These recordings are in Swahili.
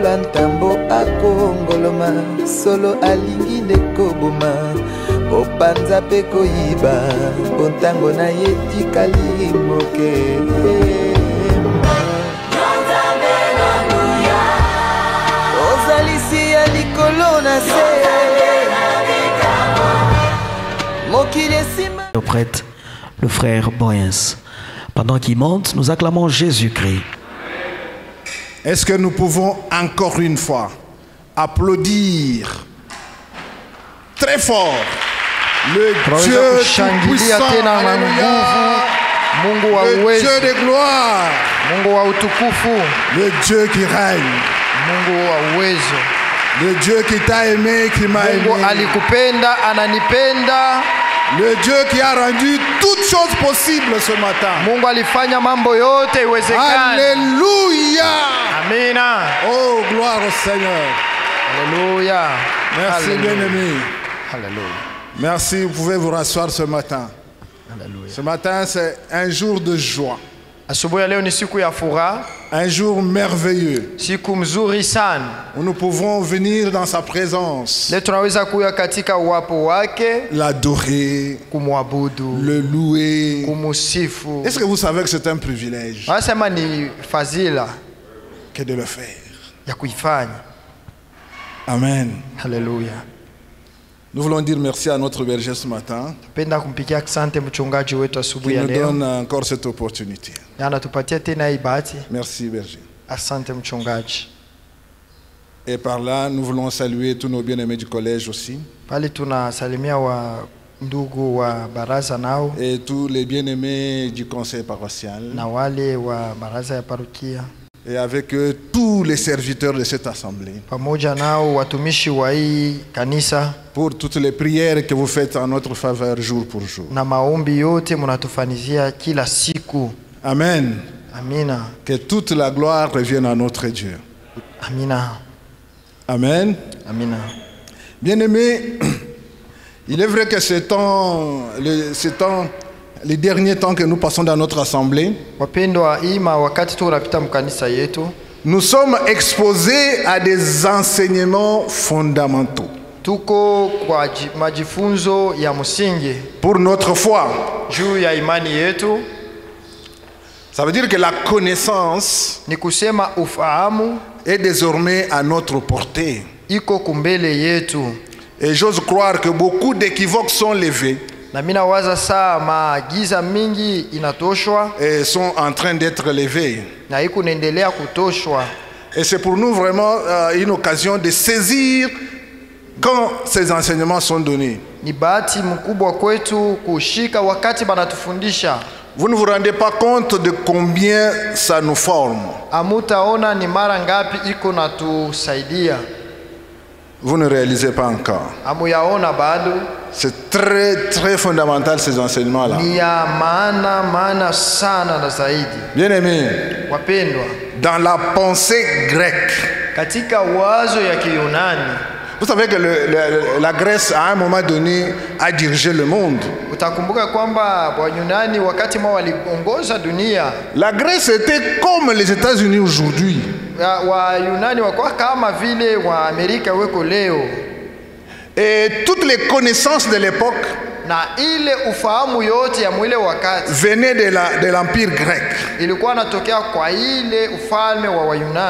lokola ntambo akongoloma solo alingi nekoboma opanza pe koyiba bontango na ye tikali moke ozalisi ya likolo na se mokili esima. Prêtre le frère Boyens. Pendant qu'il monte, nous acclamons Jésus-Christ. Est-ce que nous pouvons encore une fois applaudir très fort le Dieu tout-puissant, le Dieu de gloire, le Dieu qui règne, le Dieu qui t'a aimé, qui m'a aimé, le Dieu qui a rendu toutes choses possibles ce matin. Alléluia. Amina. Oh, gloire au Seigneur. Alléluia. Merci, bien-aimé. Alléluia. Merci, vous pouvez vous rasseoir ce matin. Alléluia. Ce matin, c'est un jour de joie. Un jour merveilleux où nous pouvons venir dans sa présence, l'adorer, le louer. Est-ce que vous savez que c'est un privilège que de le faire? Amen. Alléluia. Nous voulons dire merci à notre berger ce matin. Il nous donne encore cette opportunité. Merci berger. Et par là, nous voulons saluer tous nos bien-aimés du collège aussi. Et tous les bien-aimés du conseil paroissial. Et avec eux, tous les serviteurs de cette assemblée. Pour toutes les prières que vous faites en notre faveur jour pour jour. Amen. Amina. Que toute la gloire revienne à notre Dieu. Amina. Amen. Amina. Bien-aimés, il est vrai que les derniers temps que nous passons dans notre assemblée, nous sommes exposés à des enseignements fondamentaux pour notre foi. Ça veut dire que la connaissance est désormais à notre portée. Et j'ose croire que beaucoup d'équivoques sont levés et sont en train d'être levés. Et c'est pour nous vraiment une occasion de saisir quand ces enseignements sont donnés. Vous ne vous rendez pas compte de combien ça nous forme. Vous ne réalisez pas encore. C'est très très fondamental ces enseignements-là. Bien aimé, dans la pensée grecque, vous savez que la Grèce à un moment donné a dirigé le monde. La Grèce était comme les États-Unis aujourd'hui. Et toutes les connaissances de l'époque venaient de l'empire grec.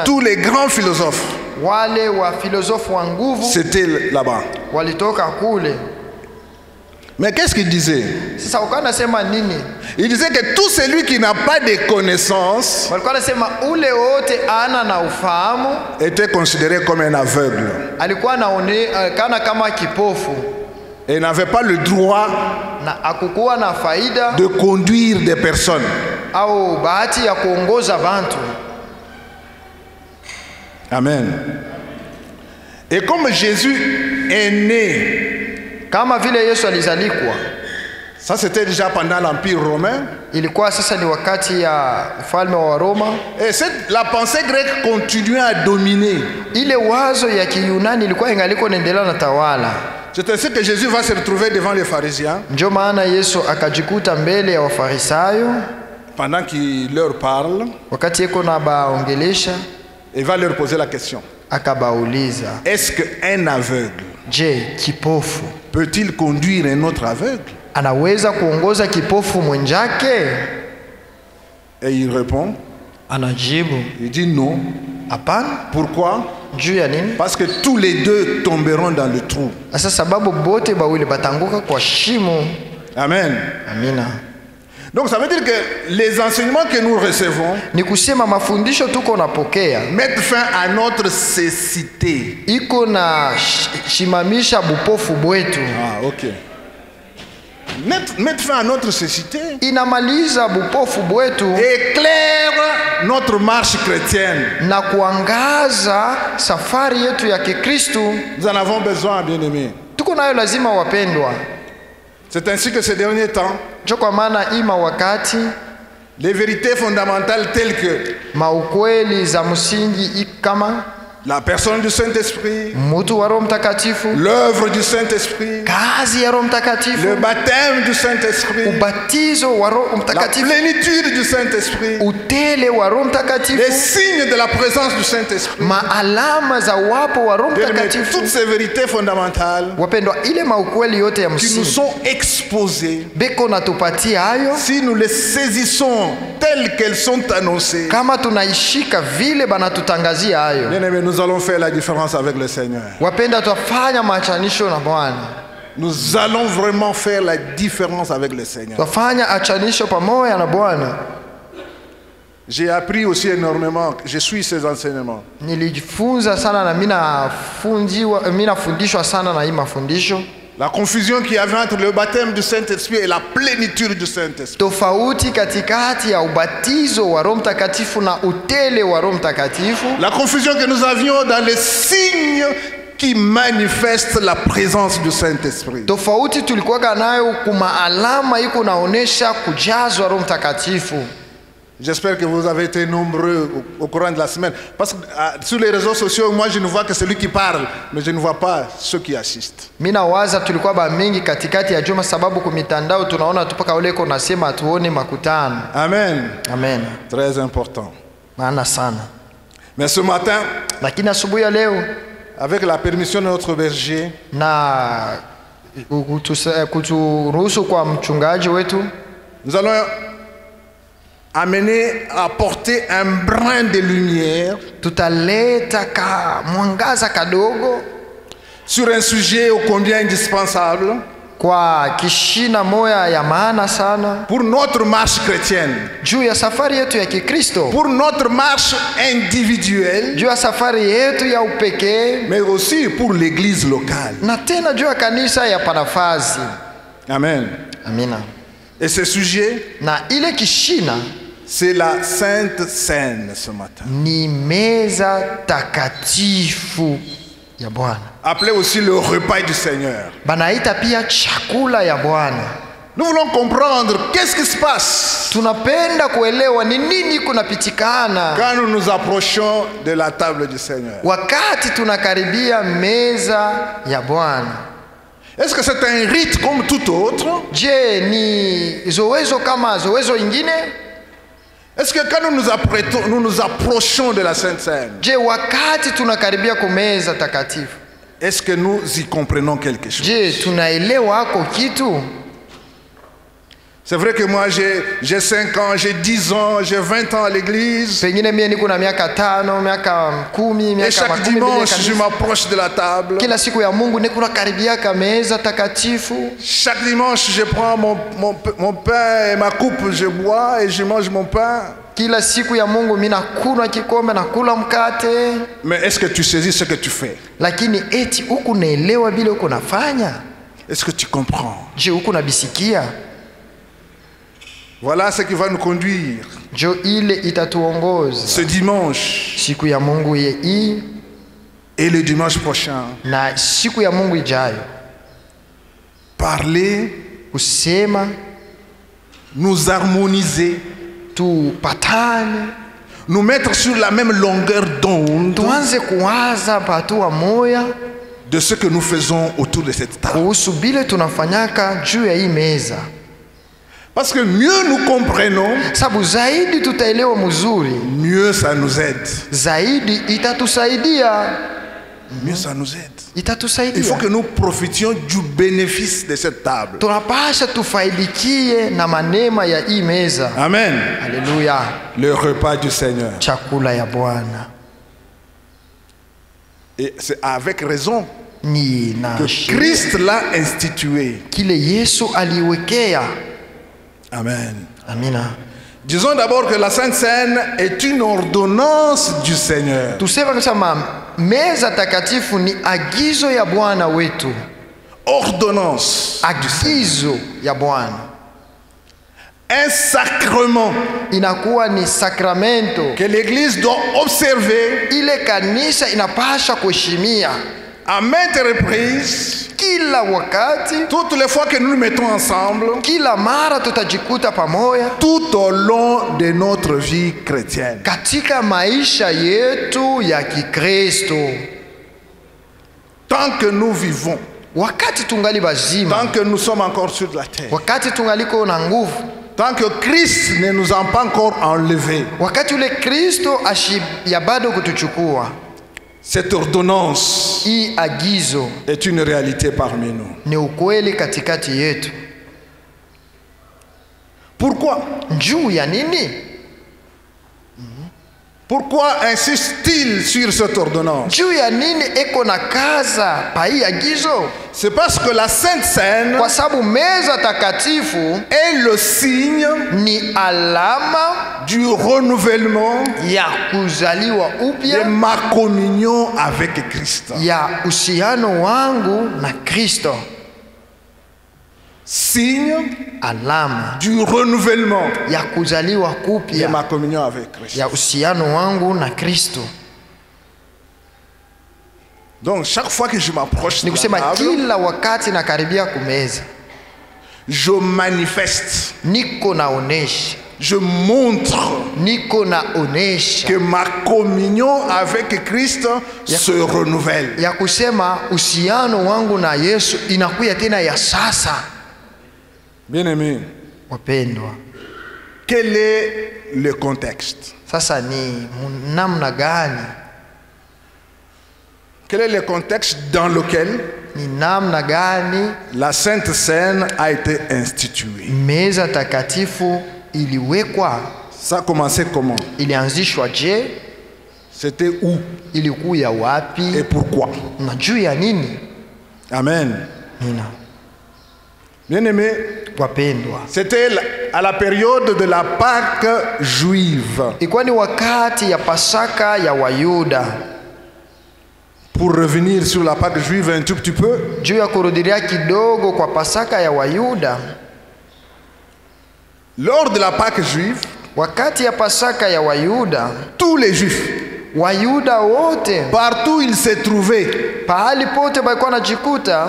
Tous les grands philosophes c'était là-bas. Mais qu'est-ce qu'il disait? Il disait que tout celui qui n'a pas de connaissances était considéré comme un aveugle et n'avait pas le droit de conduire des personnes. Amen. Et comme Jésus est né, ça c'était déjà pendant l'Empire romain. Et la pensée grecque continuait à dominer. C'est ainsi que Jésus va se retrouver devant les pharisiens. Pendant qu'il leur parle, il va leur poser la question. Akabauliza, est-ce qu'un aveugle je, kipofu peut-il conduire un autre aveugle? anaweza kuongoza kipofu mwenzake? Et il répond, Anajibu, il dit non. hapana. Pourquoi? Juu ya nini? Parce que tous les deux tomberont dans le trou. Asa sababu bote bawili batanguka kwa shimo. Amen. Amina. Donc ça veut dire que les enseignements que nous recevons Ni kusema mafundisho tuko napokea mettent fin à notre cécité. iko na shimamisha bupofu bwetu. Ah, ok. Mettre fin à notre cécité. Inamaliza bupofu bwetu Éclaire notre marche chrétienne. na kuangaza safari yetu ya Kikristo. Nous en avons besoin, bien-aimés. Tuko nayo lazima wapendwa. C'est ainsi que ces derniers temps, Jo kwa maana ima wakati les vérités fondamentales telles que maukweli za msingi kama la personne du Saint-Esprit, mtu wa Roho Mtakatifu, l'œuvre du Saint-Esprit, kazi ya Roho Mtakatifu, le baptême du Saint-Esprit, ubatizo wa Roho la Mtakatifu, plénitude du Saint-Esprit, utele wa Roho les Mtakatifu, signes de la présence du Saint-Esprit. maalama za wapo wa Roho Bien-aimés, Mtakatifu. toutes ces vérités fondamentales Wapendwa, ile maukweli yote ya qui nous msingi sont exposées, beko natupatia hayo, si nous les saisissons telles qu'elles sont annoncées, kama tunaishika vile banatutangazia hayo, bien-aimés, nous allons faire la différence avec le Seigneur. wapenda, twafanya machanisho na Bwana, Nous allons vraiment faire la différence avec le Seigneur. twafanya achanisho pamoja na Bwana. J'ai appris aussi énormément, je suis ces enseignements. Nilijifunza sana na mimi nafundishwa sana na hii mafundisho. La confusion qu'il y avait entre le baptême du Saint-Esprit et la plénitude du Saint-Esprit. Tofauti katikati ya ubatizo wa Roho Mtakatifu na utele wa Roho Mtakatifu. La confusion que nous avions dans les signes qui manifestent la présence du Saint-Esprit. Tofauti tulikuwa nayo kuma alama iko naonesha kujazwa Roho Mtakatifu. J'espère que vous avez été nombreux au courant de la semaine. Parce que sur les réseaux sociaux, moi je ne vois que celui qui parle, mais je ne vois pas ceux qui assistent. Mina waza tulikuwa ba mingi katikati ya juma sababu kumitandao tunaona tupaka ule ko nasema tuone makutano. Amen. Amen. Très important. Maana sana. Mais ce matin, Lakini asubuhi ya leo avec la permission de notre berger, na kuturuhusu kwa mchungaji wetu, nous allons amener à porter un brin de lumière tutaleta ka mwangaza kadogo sur un sujet ô combien indispensable kwa kishina moya ya maana sana pour notre marche chrétienne, juu ya safari yetu ya Kikristo, pour notre marche individuelle, juu ya safari yetu ya upekee, mais aussi pour l'église locale. na tena juu ya kanisa ya panafazi. Amen. Amina. Et ce sujet, Na ile kishina c'est la Sainte Seine ce matin. ni meza takatifu ya Bwana. Appelé aussi le repas du Seigneur. Banaita pia chakula ya Bwana. Nous voulons comprendre qu'est-ce qui se passe Tunapenda kuelewa ni nini kunapitikana quand nous nous approchons de la table du Seigneur. wakati tunakaribia meza ya Bwana. Est-ce que c'est un rite comme tout autre? Je, ni zowezo kama zowezo ingine? Est-ce que quand nous nous approchons de la Sainte Seine, Je, wakati tunakaribia kumeza takatifu, est-ce que nous y comprenons quelque chose? je, tunaelewa hako kitu? C'est vrai que moi j'ai 5 ans, j'ai 10 ans, j'ai 20 ans à l'église. Pengine mie niko na miaka 5, miaka 10, Et miaka chaque 10 dimanche, je m'approche de la table. kila siku ya Mungu niko nakaribia meza takatifu. Chaque dimanche, je prends mon pain et ma coupe, je bois et je mange mon pain. Kila siku ya Mungu mimi nakula kikombe na kula mkate. Mais est-ce que tu saisis ce que tu fais? Lakini eti huku naelewa bila huku nafanya? Est-ce que tu comprends? Je, huku nabisikia? Voilà ce qui va nous conduire Jo, ile itatuongoza ce dimanche siku ya Mungu hii et le dimanche prochain. na siku ya Mungu ijayo. Parler, Kusema, nous harmoniser, tupatane, nous mettre sur la même longueur d'onde tuanze kuwaza patua moya de ce que nous faisons autour de cette table. kuhusu bile tunafanyaka juu ya hii meza. Parce que mieux nous comprenons, sababu zaidi tutaelewa mzuri, mieux ça nous aide. zaidi itatusaidia. Mieux ça nous aide. Il Itatusaidia. faut que nous profitions du bénéfice de cette table. Tunapasha tufaidikie na manema ya hii meza. Amen. Haleluya. Le repas du Seigneur. Chakula ya Bwana. Et c'est avec raison Ni na que Christ l'a institué. kile Yesu aliwekea. Amen. Amina. Disons d'abord que la Sainte Seine est une ordonnance du Seigneur. Tuseme kusema meza takatifu ni agizo ya Bwana wetu. Ordonnance. Agizo ya Bwana. Un sacrement Inakuwa ni sakramento. que l'Église doit observer Ile kanisa inapasha kuheshimia à maintes reprises, kila wakati, toutes les fois que nous nous mettons ensemble, kila mara tutajikuta pamoja tout au long de notre vie chrétienne. katika maisha yetu ya Kikristo. Tant que nous vivons, Wakati tungali bazima, tant que nous sommes encore sur la terre, wakati tungaliko na nguvu, tant que Christ ne nous a pas encore enlevés, wakati ule Kristo ya bado kutuchukua, cette ordonnance hii agizo est une réalité parmi nous. ni ukweli katikati yetu. Pourquoi? Juu ya nini? Pourquoi insiste-t-il sur cette ordonnance? Juu ya nini eko na kaza pa hii agizo? C'est parce que la Sainte Seine Kwa sababu meza takatifu est le signe ni alama du renouvellement ya kuzaliwa de upya ma communion avec Christ. ya uhusiano wangu na Kristo. Signe Alama du renouvellement ya kuzaliwa de kupya ma communion avec Christ. ya uhusiano wangu na Kristo. Donc chaque fois que je m'approche Ni de la kusema table, kila wakati nakaribia kumeza, je manifeste, niko naonesha, je montre niko naonesha que ma communion avec Christ se renouvelle. ya kusema uhusiano wangu na Yesu inakuya tena ya sasa. Bien-aimé, Wapendwa, quel est le contexte? sasa ni namna gani? Quel est le contexte dans lequel Ni namna gani la Sainte Seine a été instituée? meza takatifu iliwekwa? Ça a commencé comment? Ilianzishwa je? C'était où Ilikuya et wapi? pourquoi? Na juu ya nini? Amen. Nina Bien-aimé, wapendwa, c'était à la période de la Pâque juive. ilikuwa ni wakati ya Pasaka ya Wayuda. Pour revenir sur la Pâque juive un tout petit peu, Juu ya kurudilia kidogo kwa Pasaka ya Wayuda, lors de la Pâque juive, wakati ya Pasaka ya Wayuda, tous les Juifs, Wayuda wote partout où ils se trouvaient, pahali pote balikuwa najikuta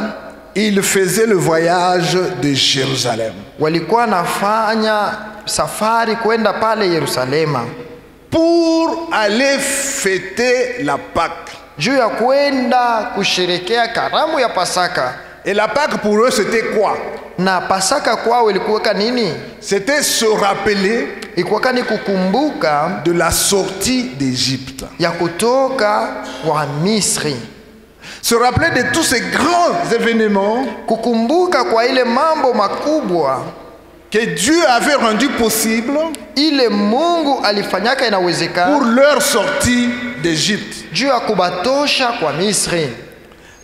ils faisaient le voyage de Jérusalem walikuwa nafanya safari kwenda pale Yerusalema pour aller fêter la Pâque. juu ya kwenda kusherekea karamu ya Pasaka. Et la Pâque pour eux c'était quoi? Na Pasaka kwao ilikuweka nini? C'était se rappeler Ilikuweka ni kukumbuka de la sortie d'Égypte. ya kutoka kwa Misri, Se rappeler de tous ces grands événements kukumbuka kwa ile mambo makubwa que Dieu avait rendu possible ile Mungu alifanyaka pour inawezekana leur sortie d'Égypte. juu ya kubatosha kwa Misri,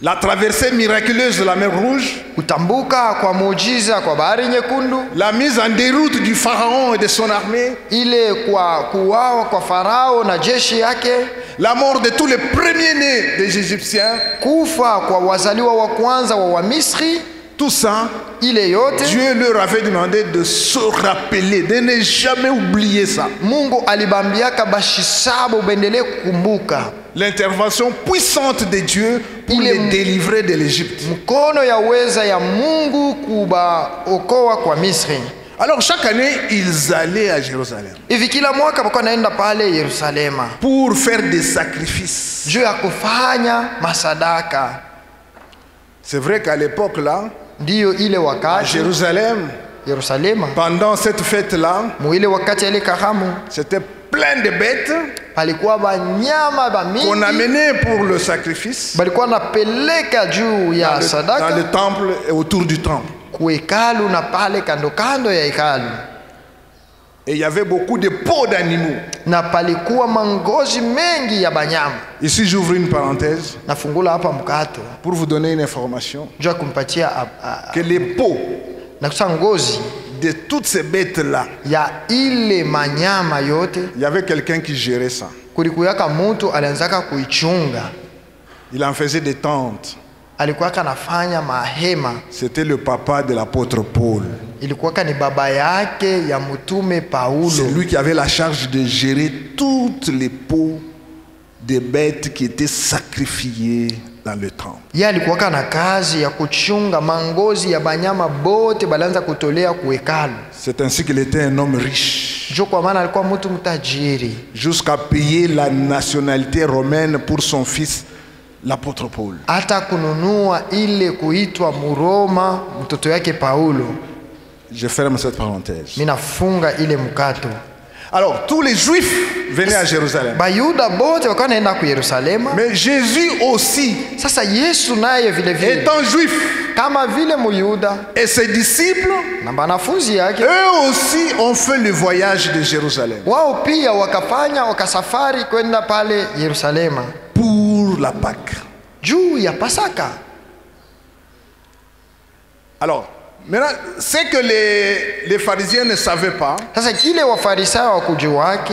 La traversée miraculeuse de la mer Rouge, kutambuka kwa muujiza kwa bahari nyekundu, la mise en déroute du Pharaon et de son armée, ile kwa kuwawa kwa Farao na jeshi yake, la mort de tous les premiers-nés des Égyptiens, kufa kwa wazaliwa wa kwanza wa Wamisri, tout ça, ile yote Dieu leur avait demandé de se rappeler, de ne jamais oublier ça. Mungu alibambiaka bashisabu bendelee kukumbuka L'intervention puissante de Dieu pour les délivrer de l'Égypte. mkono ya uweza ya Mungu kubaokoa kwa Misri. Alors chaque année, ils allaient à Jérusalem Hivi kila mwaka walikuwa naenda pale Yerusalema pour faire des sacrifices. juu ya kufanya masadaka. C'est vrai qu'à l'époque là, Ndiyo ile à wakati Jérusalem, Yerusalema. Pendant cette fête-là, Muile wakati ile karamu c'était plein de bêtes palikuwa banyama bamingi qu'on amenait pour le sacrifice balikuwa napeleka juu ya dans sadaka le temple et autour du temple. kuhekalu na pale kando kando ya hekalu. Et il y avait beaucoup de peaux d'animaux. Na palikuwa mangozi mengi ya banyama. Ici, j'ouvre une parenthèse Nafungula hapa mkato pour vous donner une information. jua kumpatia Que les peaux na kusa ngozi de toutes ces bêtes-là, ya ile manyama yote, il y avait quelqu'un qui gérait ça. kulikuyaka mtu alianzaka kuichunga, Il en faisait des tentes. alikuwaka nafanya mahema. C'était le papa de l'apôtre Paul. Ilikuwaka ni baba yake ya mtume Paulo. C'est lui qui avait la charge de gérer toutes les peaux des bêtes qui étaient sacrifiées dans le temple. Yeye alikuwaka na kazi ya kuchunga mangozi ya banyama bote balanza kutolea kuhekalu. C'est ainsi qu'il était un homme riche, Jo kwa maana alikuwa mtu mtajiri, jusqu'à payer la nationalité romaine pour son fils, l'apôtre Paul. hata kununua ile kuitwa Muroma mtoto yake Paulo. Je ferme cette parenthèse. Mina funga ile mkato. Alors, tous les juifs venaient à Jérusalem. Bayuda bote wakawa naenda ku Yerusalema. Mais Jésus aussi, Sasa Yesu naye vile vile étant juif, kama vile Muyuda et ses disciples, na banafunzi yake eux aussi ont fait le voyage de Jérusalem wao pia wakasafari kwenda pale Yerusalema pour la Pâque. juu ya Pasaka. Alors, maintenant, c'est que les pharisiens ne savaient pas. Sasa kile wafarisayo wakujuwake,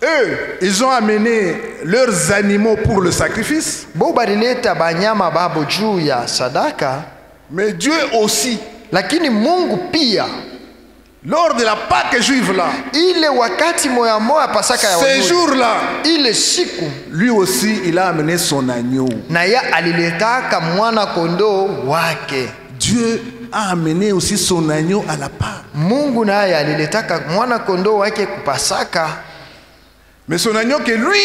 Eux, ils ont amené leurs animaux pour le sacrifice. bo balileta banyama babo juu ya sadaka, Mais Dieu aussi, lakini Mungu pia lors de la Pâque juive là, ile wakati moya moya Pasaka ya ces Wayahudi, jours-là, ile siku lui aussi, il a amené son agneau. na ya aliletaka mwana kondoo wake. Dieu a amené aussi son agneau à la Pâque. Mungu naye aliletaka mwana kondoo wake kupasaka, Mais son agneau que lui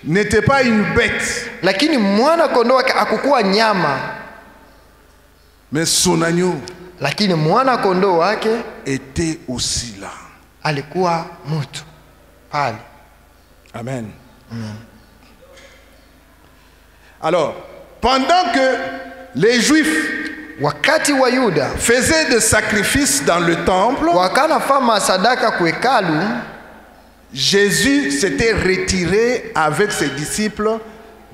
n'était pas une bête, lakini mwana kondoo wake akukuwa nyama, mais son agneau lakini mwana kondoo wake était aussi là. alikuwa mtu pale. Amen. Alors, pendant que les Juifs Wakati wa Yuda faisaient des sacrifices dans le temple, wakanafanya sadaka kuhekalu, Jésus s'était retiré avec ses disciples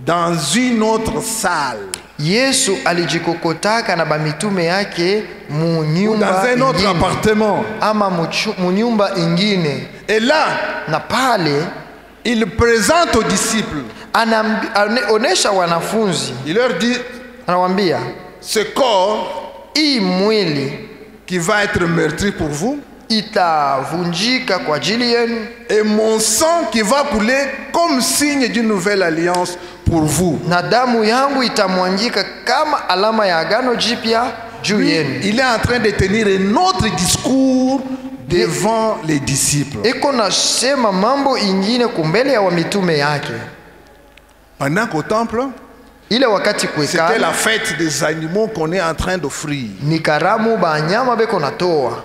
dans une autre salle, Yesu alijikokotaka na bamitume yake mu dans nyumba un autre ingine, appartement. ama mu nyumba ingine, Et là, na pale il présente aux disciples, anaonesha wanafunzi, il leur dit, anawaambia ce corps hii mwili qui va être meurtri pour vous, itavunjika kwa ajili yenu, et mon sang qui va couler comme signe d'une nouvelle alliance pour vous. na damu yangu itamwangika kama alama ya agano jipya juu yenu. Il est en train de tenir un autre discours devant les disciples. Iko nasema mambo ingine kumbele ya wamitume yake. Pendant qu'au temple, Ile wakati c'était kuhekalu la fête des animaux qu'on est en train d'offrir. ni karamu banyama beko natoa.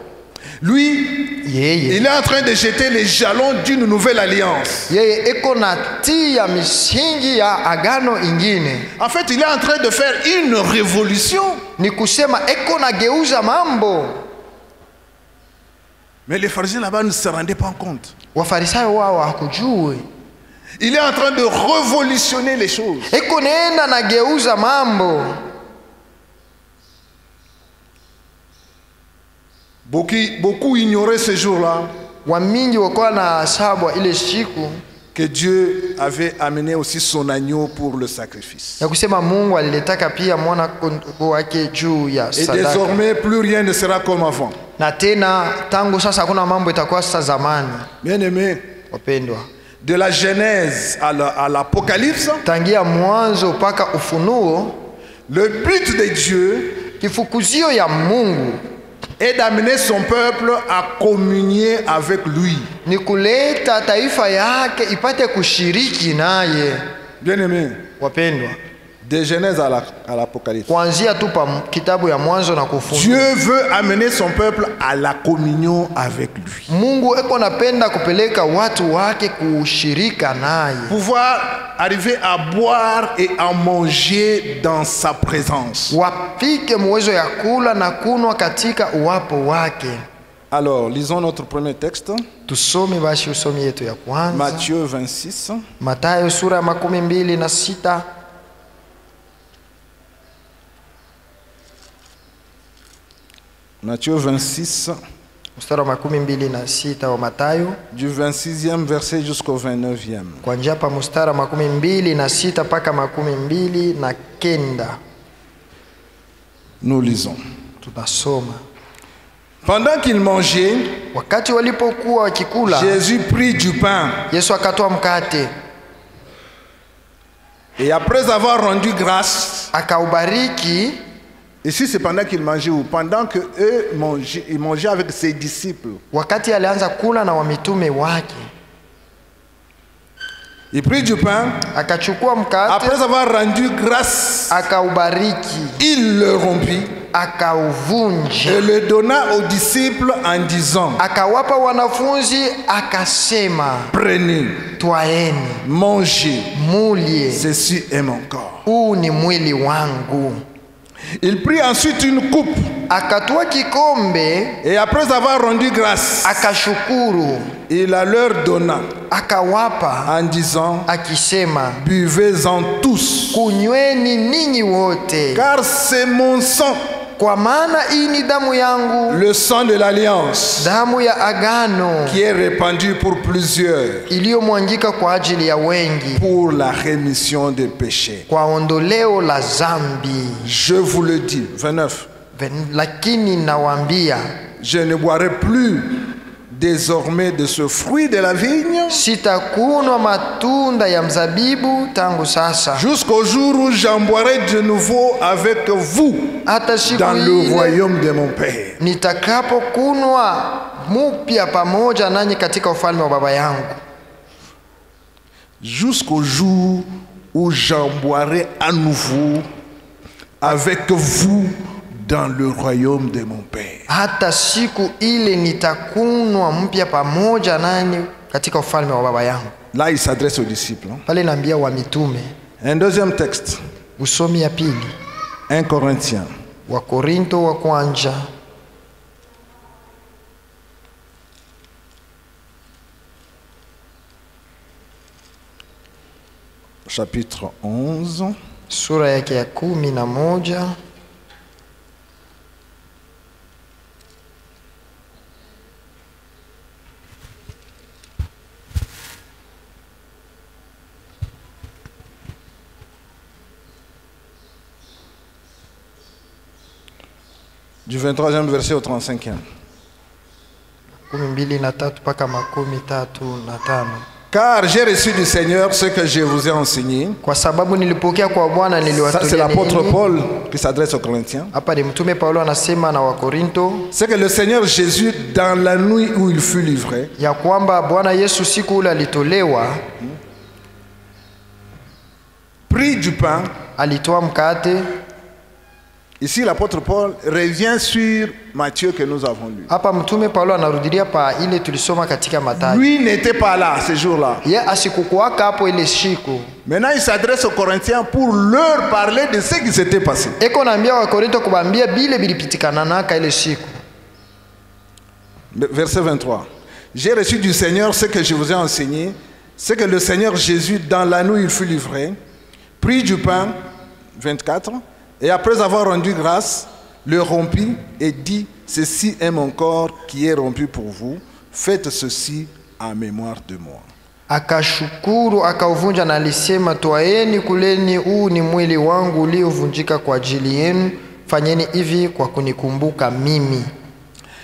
Lui, Yeye il est en train de jeter les jalons d'une nouvelle alliance. yeye eko natia misingi ya agano ingine. En fait, il est en train de faire une révolution. Ni kusema eko nageuza mambo. Mais les pharisiens là-bas ne se rendaient pas compte. Wafarisayo wao hakujui. Il est en train de révolutionner les choses. Eko nenda nageuza mambo. Beaucoup ignoraient ce jour-là Wamingi wakuwa na sabwa ile siku que Dieu avait amené aussi son agneau pour le sacrifice. ya kusema Mungu aliletaka pia mwana kondoo wake juu ya Et sadaka. désormais, plus rien ne sera comme avant. Na tena tangu sasa hakuna mambo itakuwa sasa zamani. Bien-aimés, Wapendwa, de la Genèse à l'Apocalypse, tangia mwanzo mpaka Ufunuo, le but de Dieu kifukuzio ya Mungu est d'amener son peuple à communier avec lui. ni kuleta taifa yake ipate kushiriki naye. Bien-aimés, Wapendwa, De Genèse à l'Apocalypse. kuanzia tu pa kitabu ya Mwanzo na Kufunuo. Dieu veut amener son peuple à la communion avec lui. Mungu eko napenda kupeleka watu wake kushirika naye, Pouvoir arriver à boire et à manger dans sa présence. wapike muwezo ya kula na kunwa katika uwapo wake. Alors, lisons notre premier texte. Tusome basi usomi yetu ya kwanza. Matthieu 26. Mathayo sura ya 26. Matthieu 26. Mstari wa 26 wa Mathayo, Du 26e verset jusqu'au 29e. kuanzia pa mstari wa 26 mpaka 29. Nous lisons. Tunasoma. Pendant qu'ils mangeaient, Wakati walipokuwa wakikula, Jésus prit du pain Yesu akatoa mkate, et après avoir rendu grâce, akaubariki. ici c'est pendant qu'ils mangeaient ou pendant que eux mangeaient, ils mangeaient avec ses disciples. Wakati alianza kula na wamitume wake, Il prit du pain, akachukua mkate, après avoir rendu grâce, akaubariki, il le rompit akauvunja, et le donna aux disciples en disant, akawapa wanafunzi, akasema, prenez, twaeni mangez, mulye, ceci est mon corps. huu ni mwili wangu. Il prit ensuite une coupe Akatoa kikombe, et après avoir rendu grâce, akashukuru, il la leur donna akawapa, en disant, akisema, buvez-en tous, kunyweni ninyi wote, car c'est mon sang, kwa maana hii ni damu yangu, le sang de l'alliance, damu ya agano, qui est répandu pour plusieurs, iliyomwangika kwa ajili ya wengi, pour la rémission des péchés. kwa ondoleo la zambi. Je vous le dis, 29, Lakini nawaambia, je ne boirai plus désormais de ce fruit de la vigne sitakunwa matunda ya mzabibu tangu sasa, jusqu'au jour où j'en boirai de nouveau avec vous hata siku dans le ile royaume de mon Père. nitakapokunwa mupya pamoja nanyi katika ufalme wa Baba yangu. Jusqu'au jour où j'en boirai à nouveau avec vous dans le royaume de mon Père. Hata siku ile nitakunwa mpya pamoja nanyi katika ufalme wa Baba yangu. Là, il s'adresse aux disciples. Pale naambia wa mitume. Un deuxième texte, Usomi ya pili, 1 Corinthiens. wa Korinto wa kwanza Chapitre 11. sura yake ya 11. Du 23e verset au 35e. 12 mpaka 35. Car j'ai reçu du Seigneur ce que je vous ai enseigné. Kwa sababu nilipokea kwa Bwana Ça, c'est niliwatolea l'apôtre ninyi. Paul qui s'adresse aux Corinthiens. Hapa ni mtume Paulo anasema na Wakorinto C'est que le Seigneur Jésus, dans la nuit où il fut livré, ya kwamba Bwana Yesu siku ule alitolewa, prit du pain. alitoa mkate. Ici, l'apôtre Paul revient sur Matthieu que nous avons lu. Hapa mtume Paulo anarudilia pa ile tulisoma katika Mathayo. Lui n'était pas là ce jour-là. Ye asikukuwaka hapo ile siku. Maintenant, il s'adresse aux Corinthiens pour leur parler de ce qui s'était passé. Eko naambia Wakorinto kubambia bile bilipitikana naka ile siku. Verset 23. J'ai reçu du Seigneur ce que je vous ai enseigné, c'est que le Seigneur Jésus, dans la nuit où il fut livré, prit du pain, 24, et après avoir rendu grâce, le rompit et dit, ceci est mon corps qui est rompu pour vous, faites ceci en mémoire de moi. Akashukuru, akauvunja na alisema, twaeni kuleni, huu ni mwili wangu uliovunjika kwa ajili yenu, fanyeni hivi kwa kunikumbuka mimi.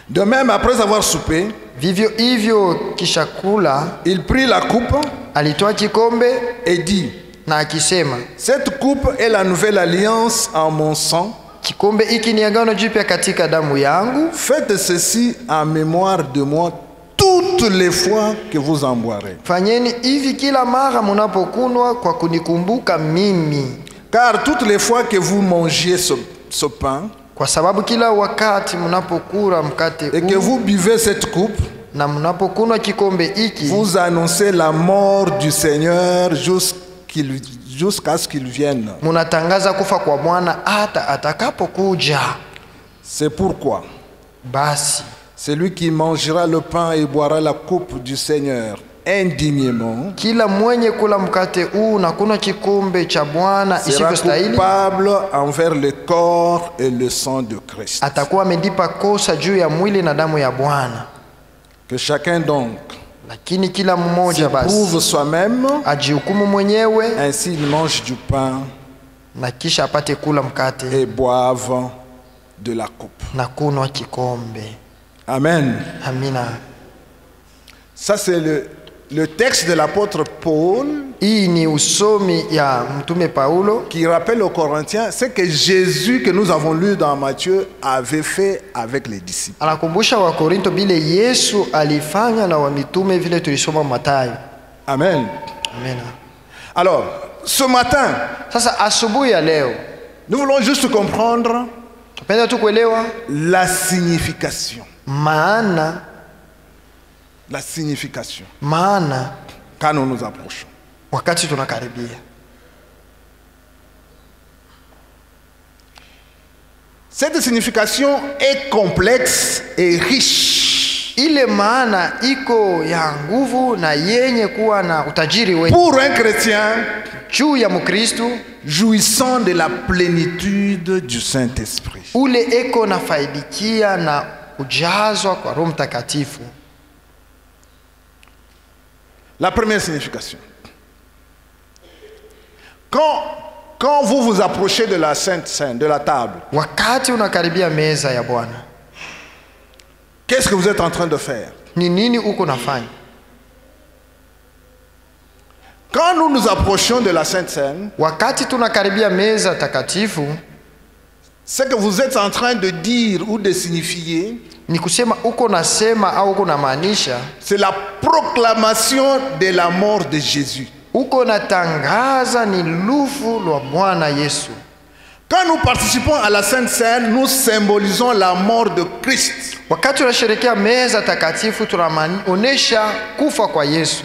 De même, après avoir soupé, Vivyo hivyo kisha kula, il prit la coupe alitoa kikombe et dit, na akisema, cette coupe est la nouvelle alliance en mon sang. kikombe hiki ni agano jipya katika damu yangu, Faites ceci en mémoire de moi toutes les fois que vous en boirez. fanyeni hivi kila mara munapokunwa kwa kunikumbuka mimi. Car toutes les fois que vous mangez ce pain Kwa sababu kila wakati mnapokula mkate et que vous buvez cette coupe, na mnapokunywa kikombe hiki, vous annoncez la mort du Seigneur jusqu'à ce qu'il vienne. mnatangaza kufa kwa Bwana hata atakapokuja. C'est pourquoi Basi celui qui mangera le pain et boira la coupe du Seigneur indignement kila mwenye kula mkate huu na kunywa kikombe cha Bwana sera isivyostahili coupable envers le corps et le sang de Christ. atakuwa amedipa kosa juu ya mwili na damu ya Bwana. Que chacun donc Lakini kila mmoja basi prouve soi-même, ajihukumu mwenyewe ainsi il mange du pain na kisha apate kula mkate et boive de la coupe. na kunywa kikombe. Amen. Amina. Ça c'est le texte de l'apôtre Paul Hii ni usomi ya mtume Paulo qui rappelle aux Corinthiens ce que Jésus que nous avons lu dans Matthieu avait fait avec les disciples. anakumbusha wa Korinto bile Yesu alifanya na wa mitume vile tulisoma Mathayo. Amen. Amina. Alors, ce matin, Sasa asubuhi ya leo nous voulons juste comprendre tupenda tu kuelewa la signification. maana Quand nous nous approchons. wakati tunakaribia. Cette signification est complexe et riche. Ile maana iko ya nguvu na yenye kuwa na utajiri wengi. Pour un chrétien Juu ya Mkristo jouissant de la plénitude du Saint-Esprit. ule eko na faidikia na kujazwa kwa Roho Mtakatifu. La première signification. Quand vous vous approchez de la Sainte Seine, de la table, Wakati unakaribia meza ya Bwana, qu'est-ce que vous êtes en train de faire? ni nini uko nafanya? Quand nous nous approchons de la Sainte Seine, Wakati tunakaribia meza takatifu, ce que vous êtes en train de dire ou de signifier, ni kusema uko nasema au uko namaanisha, c'est la proclamation de la mort de Jésus. uko natangaza ni lufu lwa Bwana Yesu. Quand nous participons à la Sainte Seine, nous symbolisons la mort de Christ. Wakati tunasherehekea meza takatifu tunaonesha kufa kwa Yesu.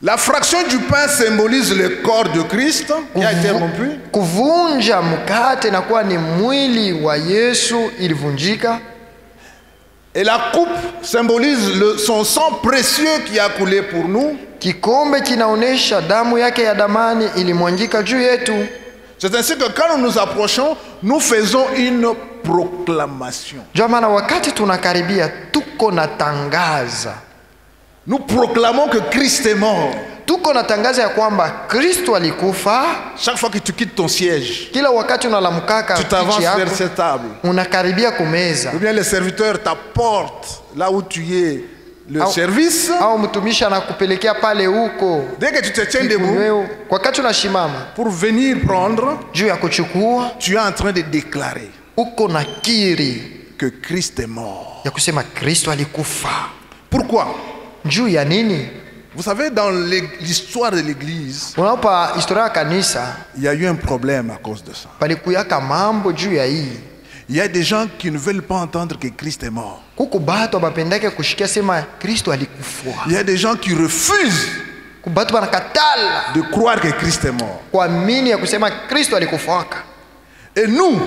La fraction du pain symbolise le corps de Christ qui a été rompu. Kuvunja mkate na kuwa ni mwili wa Yesu ilivunjika. Et la coupe symbolise son sang précieux qui a coulé pour nous. Kikombe kinaonesha damu yake ya damani ilimwangika juu yetu. C'est ainsi que quand nous nous approchons, nous faisons une proclamation. Ndio maana wakati tunakaribia tuko natangaza. Nous proclamons que Christ est mort. Tuko natangaza ya kwamba Kristo alikufa. Chaque fois que tu quittes ton siège, Kila wakati unalamkaka tu t'avances kiti yako, vers cette table. unakaribia kumeza. Ou bien le serviteur t'apporte là où tu es le service. Au mtumishi anakupelekea pale huko. Dès que tu te tiens debout, wakati unashimama pour venir prendre, juu ya kuchukua, tu es en train de déclarer uko nakiri que Christ est mort. ya kusema Kristo alikufa. Pourquoi? Juu ya nini? Vous savez, dans l'histoire de l'Église, Unapa historia ya kanisa, il y a eu un problème à cause de ça. palikuyaka mambo juu ya hii. Il y a des gens qui ne veulent pas entendre que Christ est mort. Kuko batu bapendake kushikia sema Kristo alikufa. Il y a des gens qui refusent Kubatu banakatala de croire que Christ est mort. kuamini ya kusema Kristo alikufaka. Et nous,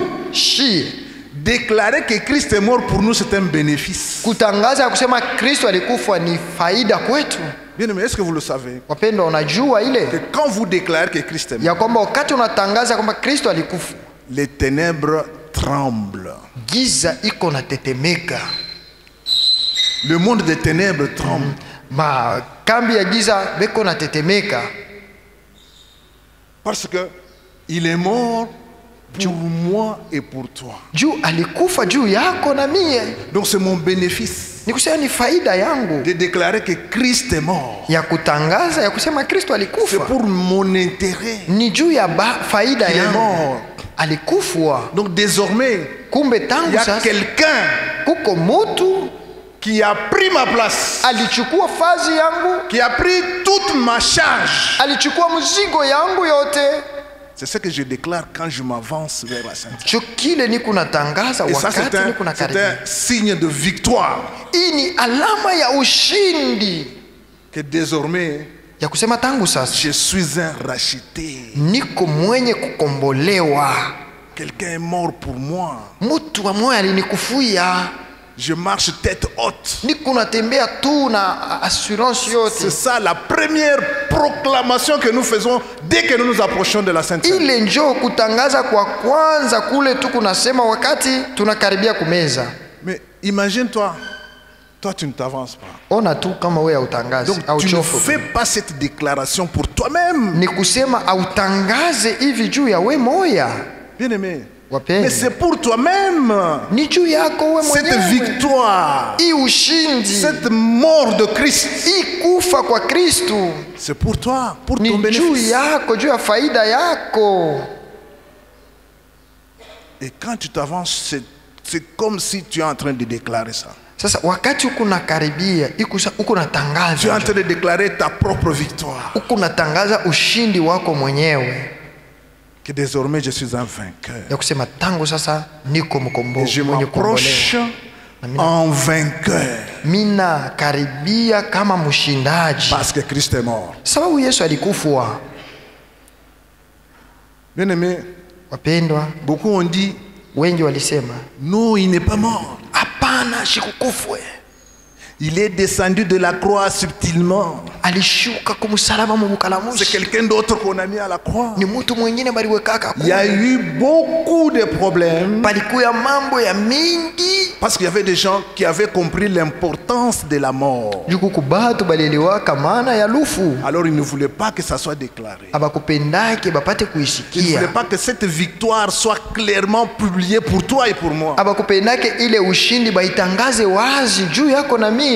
Déclarer que Christ est mort pour nous, c'est un bénéfice. kutangaza ya kusema Kristo alikufa ni faida kwetu. Bien aimé, est-ce que vous le savez? Wapendwa, unajua ile Que quand vous déclarez que Christ est mort, ya kwamba wakati unatangaza kwamba Kristo alikufa, les ténèbres tremblent. giza iko na tetemeka. Le monde des ténèbres tremble. Kambi ya giza beko na tetemeka. Parce que il est mort pour moi et pour toi. Juu alikufa juu yako na mie. Donc c'est mon bénéfice. Ni kusema ni faida yangu. De déclarer que Christ est mort. Ya kutangaza ya kusema Kristo alikufa. C'est pour mon intérêt. Ni juu ya faida yangu. Il est mort. Alikufa. Donc désormais, kumbe tangu il y a sasa quelqu'un kuko mutu qui a pris ma place. alichukua fazi yangu. Qui a pris toute ma charge. Alichukua mzigo yangu yote. C'est ce que je déclare quand je m'avance vers la sainteté. cho kile niko natangaza Et ça, wakati niko c'est nakaribia. un signe de victoire. Hii ni alama ya ushindi Que désormais, ya kusema tangu sasa je suis un racheté. niko mwenye kukombolewa. Quelqu'un est mort pour moi. Mtu wa moyo alinikufuia. Je marche tête haute. Niko natembea tu na assurance C'est yote. ça la première proclamation que nous faisons dès que nous nous approchons de la sainteté. Ile njoo kutangaza kwa kwanza kule tu kunasema wakati tunakaribia kumeza. Mais imagine-toi, toi tu ne t'avances pas. Ona tu kama wewe hautangazi Donc au tu ne chofu. fais pas cette déclaration pour toi-même. Ni kusema autangaze hivi juu ya we moya. Bien-aimé. Wapendwa. Mais c'est pour toi-même. Ni juu yako we Cette mwenyewe. victoire, Hii ushindi. cette mort de Christ, Hii kufa kwa Kristu. c'est pour toi, pour ton Ni juu bénéfice. yako, juu ya faida yako. Et quand tu t'avances, c'est comme si tu es en train de déclarer ça. Sasa wakati uko nakaribia, uko Tu es en natangaza. train de déclarer ta propre victoire. Uko natangaza ushindi wako mwenyewe. Que désormais je suis un vainqueur. Ya kusema tangu sasa niko Et mkombozi je mwenye m'approche kukombolewa. en vainqueur. Mina karibia kama mshindaji. Parce que Christ est mort. Sababu Yesu alikufwa. Bien-aimé, Wapendwa, beaucoup ont dit, wengi walisema, non, il n'est pas mort. hapana, shikukufwe. Il est descendu de la croix subtilement. Alishuka kumsalaba mu C'est bukalamushi. quelqu'un d'autre qu'on a mis à la croix. Ni mtu mwingine baliwekaka Il y a eu beaucoup de problèmes palikuya mambo ya mingi. parce qu'il y avait des gens qui avaient compris l'importance de la mort. Juku kubatu baliliwaka maana ya lufu. Alors ils ne voulaient pas que ça soit déclaré. Abakupendake bapate Ils ne kuisikia. voulaient pas que cette victoire soit clairement publiée pour toi et pour moi. Abakupendake ile ushindi baitangaze wazi juu yako na mie.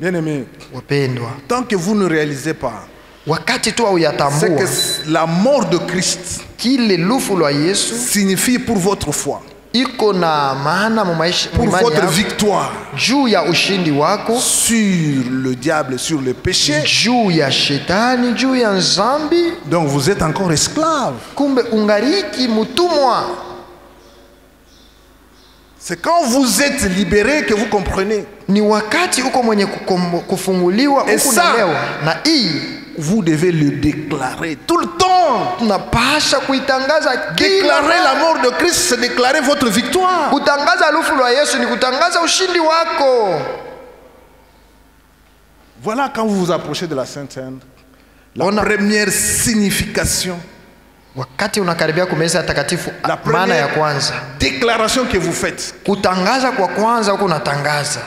Bien-aimés, Wapendwa, tant que vous ne réalisez pas, wakati tu c'est hauyatambua que la mort de Christ kile lufu lwa Yesu signifie pour votre foi, iko na maana mu maisha pour imani votre yako, victoire juu ya ushindi wako, sur le diable, sur le péché. juu ya shetani, juu ya nzambi. Donc vous êtes encore esclave. Kumbe ungariki mutumwa. C'est quand vous êtes libéré que vous comprenez. Ni wakati uko mwenye kufunguliwa Et huku ça, na leo, na hii vous devez le déclarer tout le temps. tunapasha kuitangaza kila Déclarer la mara. mort de Christ, c'est déclarer votre victoire. Kutangaza lufu lwa Yesu ni kutangaza ushindi wako. Voilà quand vous vous approchez de la Sainte Seine, la On a- première signification, Wakati unakaribia kumeza takatifu, la maana ya première kwanza déclaration que vous faites. kutangaza kwa kwanza huko unatangaza.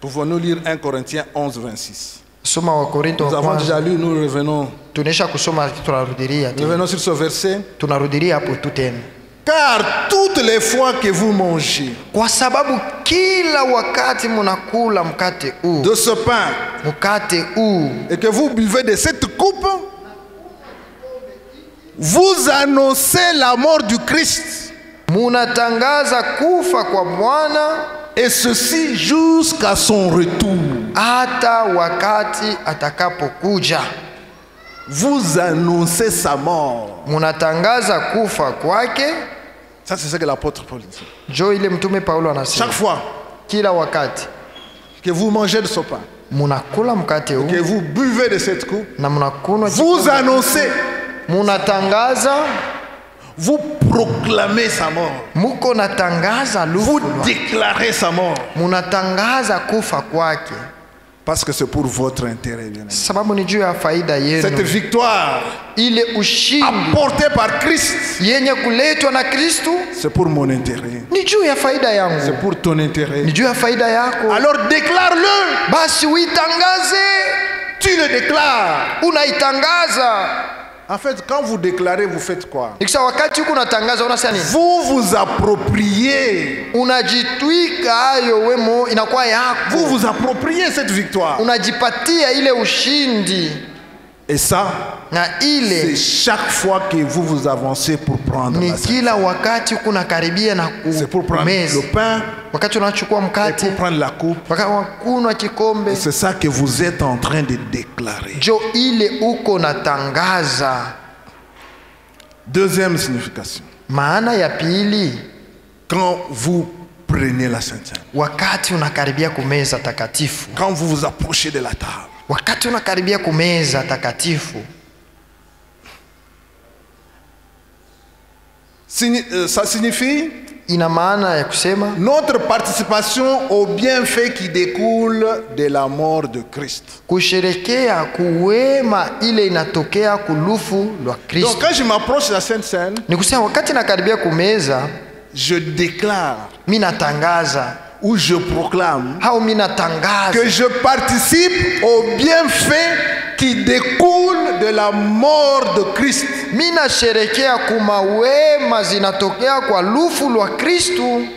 Pouvons-nous lire 1 Corinthiens 11, 26? Soma wa Korinto Nous wa avons déjà kwanza, lu, nous revenons. tunesha kusoma, tunarudilia tena. Revenons sur ce verset. Tunarudilia hapo tu tena. Car toutes les fois que vous mangez Kwa sababu kila wakati munakula mkate huu, de ce pain mkate huu, et que vous buvez de cette coupe, vous annoncez la mort du Christ, munatangaza kufa kwa Bwana et ceci jusqu'à son retour. hata wakati atakapokuja. Vous annoncez sa mort. Munatangaza kufa kwake. Ça, c'est ce que l'apôtre Paul dit. Jo ile mtume Paulo anasema Chaque fois kila wakati que vous mangez de ce pain, munakula mkate huu que vous buvez de cette coupe, na munakunywa vous annoncez, munatangaza, vous proclamez sa mort. muko natangaza Vous lufu, déclarez sa mort. munatangaza kufa kwake, Parce que c'est pour votre intérêt, bien aimé. sababu ni juu ya faida Cette yenu. victoire Ile ushindi apportée par Christ, yenye kuletwa na Kristu c'est pour mon intérêt. ni juu ya faida C'est yangu, pour ton intérêt. ni juu ya faida yako. Alors déclare-le. Basi uitangaze, Tu le déclares. unaitangaza. En fait, quand vous déclarez, vous faites quoi? Nikisa wakati huko unatangaza unasema nini? Vous vous appropriez. Unajitwika hayo wemo, inakuwa Vous yako. vous appropriez cette victoire. Unajipatia ile ushindi. Et ça, na c'est ile chaque fois que vous vous avancez pour prendre ni la Sainte kila wakati kuna karibia na C'est pour prendre kumeza. le pain Wakati unachukua et mkate, pour prendre la coupe. wakati unakunywa kikombe, C'est ça que vous êtes en train de déclarer. jo ile uko natangaza. Deuxième signification. Maana ya pili, Quand vous prenez la Sainte Seine, wakati unakaribia kumeza takatifu, quand vous vous approchez de la table, wakati unakaribia kumeza takatifu, ça signifie ina maana ya kusema notre participation au bienfait qui découle de la mort de Christ. kusherekea kuwema ile inatokea kulufu lwa Donc Kristo. quand je m'approche de la Sainte Seine, Ni kusema wakati nakaribia kumeza, je déclare mi natangaza ou je proclame au mi natangaza que je participe au bienfait qui découle de la mort de Christ. mi nasherekea kumawema zinatokea kwa lufu lwa Kristu.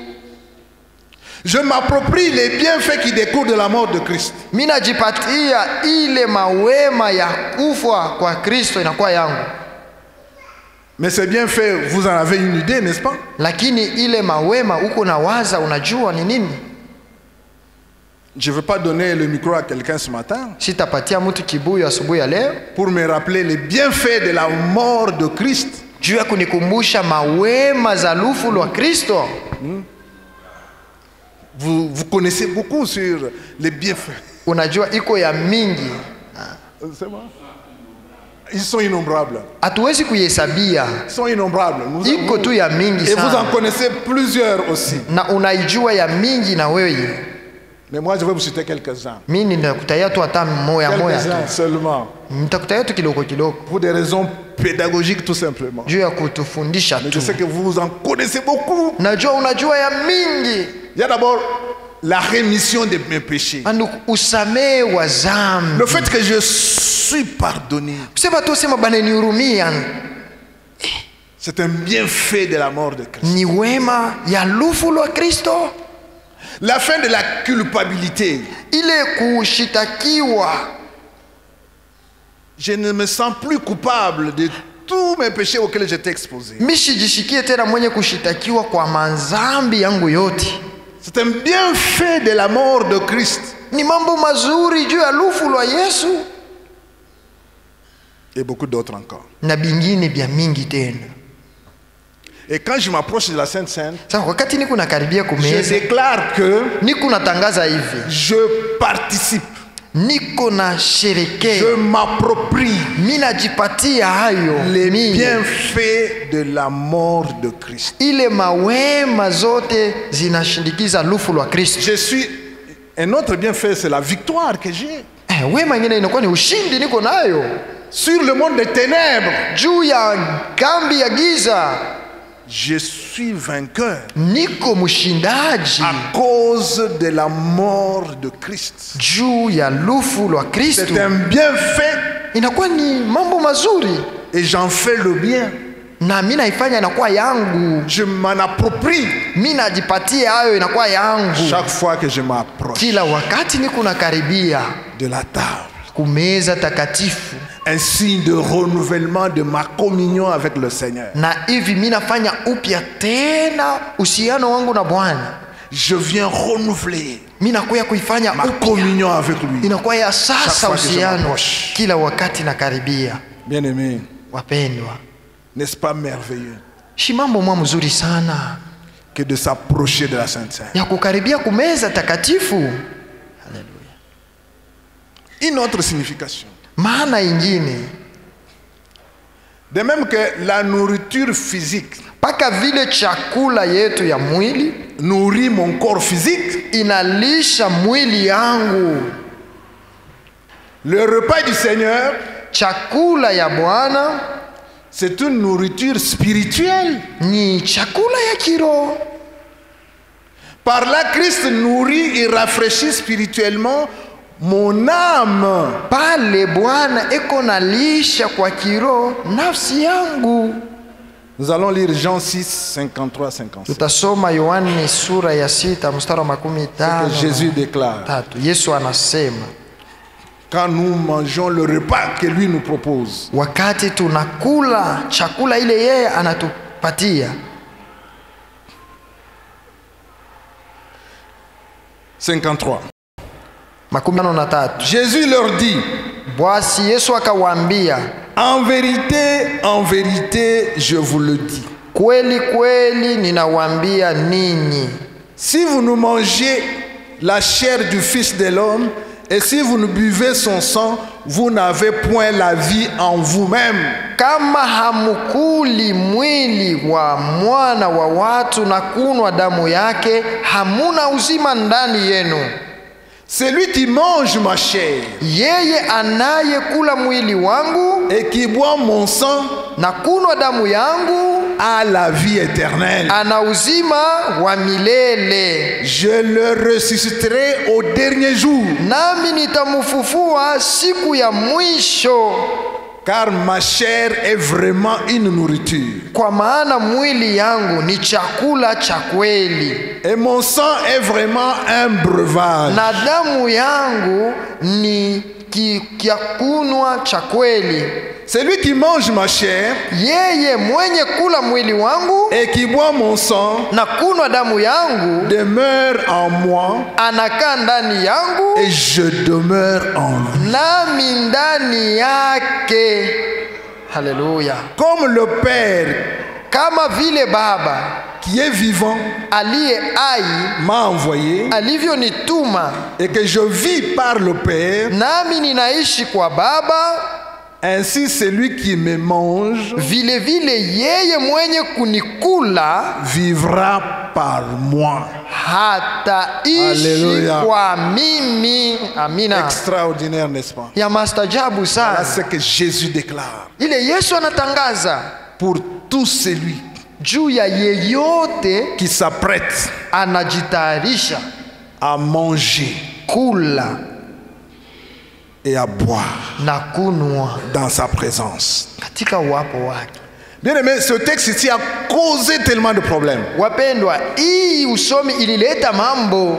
Je m'approprie les bienfaits qui découlent de la mort de Christ. Mi najipatia ile mawema ya kufa kwa Kristo inakuwa yangu. Mais ces bienfaits, vous en avez une idée, n'est-ce pas? Lakini ile mawema uko na waza, unajua ni nini? Je ne veux pas donner le micro à quelqu'un ce matin Sitapatia mtu kibuyu asubuhi ya leo pour me rappeler les bienfaits de la mort de Christ. juu ya kunikumbusha mawema za lufu lwa Kristo. Vous connaissez beaucoup sur les bienfaits. Unajua iko ya mingi, C'est bon? Ils sont innombrables. hatuwezi kuihesabia, Ils sont innombrables. iko tu ya mingi Et vous en sana, connaissez plusieurs aussi. na unaijua ya mingi na wewe. Mais moi, je vais vous citer quelques-uns. Mimi nitakutaya tu hata moya moya Quelques-uns tu, seulement. nitakutaya tu kidogo kidogo Pour des raisons pédagogiques, tout simplement. juu ya kutufundisha Mais tu. je sais que vous en connaissez beaucoup. Najua unajua ya mingi. Il y a d'abord la rémission de mes péchés. Anu usamee wa zambi. Le fait que je suis pardonné, Kusema tu sema bana nihurumia, c'est un bienfait de la mort de Christ. ni wema ya lufu lwa Kristo. La fin de la culpabilité. Ile kushitakiwa, Je ne me sens plus coupable de tous mes péchés auxquels j'étais exposé. mishijishikie tena mwenye kushitakiwa kwa mazambi yangu yote. C'est un bienfait de la mort de Christ. Ni mambo mazuri juu ya lufu lwa Yesu Et beaucoup d'autres encore. na bingine bya mingi tena. Et quand je m'approche de la Sainte Seine, Sasa wakati niko nakaribia je kumeza, déclare que niko natangaza hivi, je participe, niko na sherekea, je m'approprie mi najipatia hayo les mimi. bienfaits de la mort de Christ. Ile mawema zote zinashindikiza lufu lwa Kristo. Je suis... Un autre bienfait, c'est la victoire que j'ai Wema ingine inakuwa ni ushindi niko nayo sur le monde des ténèbres. juu ya kambi ya giza. Je suis vainqueur Niko mshindaji à cause de la mort de Christ. juu ya lufu lwa Kristo. C'est un bienfait Inakuwa ni mambo mazuri et j'en fais le bien. na mimi naifanya inakuwa yangu, Je m'en approprie mimi najipatia hayo inakuwa yangu. chaque fois que je m'approche Kila wakati niko nakaribia de la table. kumeza takatifu, Un signe de renouvellement de ma communion avec le Seigneur. na hivi mimi nafanya upya tena uhusiano wangu na Bwana. Je viens renouveler Mimi nakuya kuifanya ma upya, communion avec lui. inakuwa ya Chaque sasa fois que je uhusiano m'approche. kila wakati nakaribia. Bien-aimé, Wapendwa, n'est-ce pas merveilleux shi mambo mwa mzuri sana que de s'approcher de la Sainte Seine? ya kukaribia kumeza takatifu. Une autre signification. Maana ingine, De même que la nourriture physique mpaka vile chakula yetu ya mwili nourrit mon corps physique, inalisha mwili yangu, le repas du Seigneur, chakula ya Bwana c'est une nourriture spirituelle. ni chakula ya kiroho. Par là, Christ nourrit et rafraîchit spirituellement mon âme. Pale Bwana eko nalisha kwa kiroho nafsi yangu. Nous allons lire Jean 6, 53-57. Tutasoma Yohane sura ya 6 mstari wa Que Jésus déclare. 15. Yesu anasema, quand nous mangeons le repas que lui nous propose. wakati tunakula chakula ile yeye anatupatia. 53. Makumi tano na tatu. Jésus leur dit, Basi Yesu akawaambia, en vérité, je vous le dis. kweli kweli ninawaambia ninyi, Si vous nous mangez la chair du Fils de l'homme, et si vous nous buvez son sang, vous n'avez point la vie en vous-même. kama hamukuli mwili wa mwana wa watu na kunwa damu yake, hamuna uzima ndani yenu. Celui qui mange ma chair Yeye anayekula mwili wangu et qui boit mon sang na kunwa damu yangu a la vie éternelle. ana uzima wa milele, Je le ressusciterai au dernier jour. nami nitamufufua siku ya mwisho. Car ma chair est vraiment une nourriture. Kwa maana mwili yangu ni chakula cha kweli, Et mon sang est vraiment un breuvage. na damu yangu ni kiakunwa cha kweli. Celui qui mange ma chair Yeye mwenye kula mwili wangu et qui boit mon sang na kunwa damu yangu demeure en moi anakaa ndani yangu, et je demeure en lui. nami ndani yake. Haleluya! Comme le Père Kama vile Baba qui est vivant aliye hai m'a envoyé alivyonituma, et que je vis par le Père, nami ninaishi kwa Baba, ainsi celui qui me mange vile vile yeye mwenye kunikula vivra par moi. hataishi Haleluya. kwa mimi. Amina. Extraordinaire, n'est-ce pas? Ya mastajabu Voilà sana ce que Jésus déclare. ile Yesu anatangaza Pour tout celui juu ya yeyote qui s'apprête anajitayarisha à manger kula et à boire na kunwa dans sa présence. katika uwapo wake. Bien aimé, ce texte ici a causé tellement de problèmes. Wapendwa, hii usomi ilileta mambo.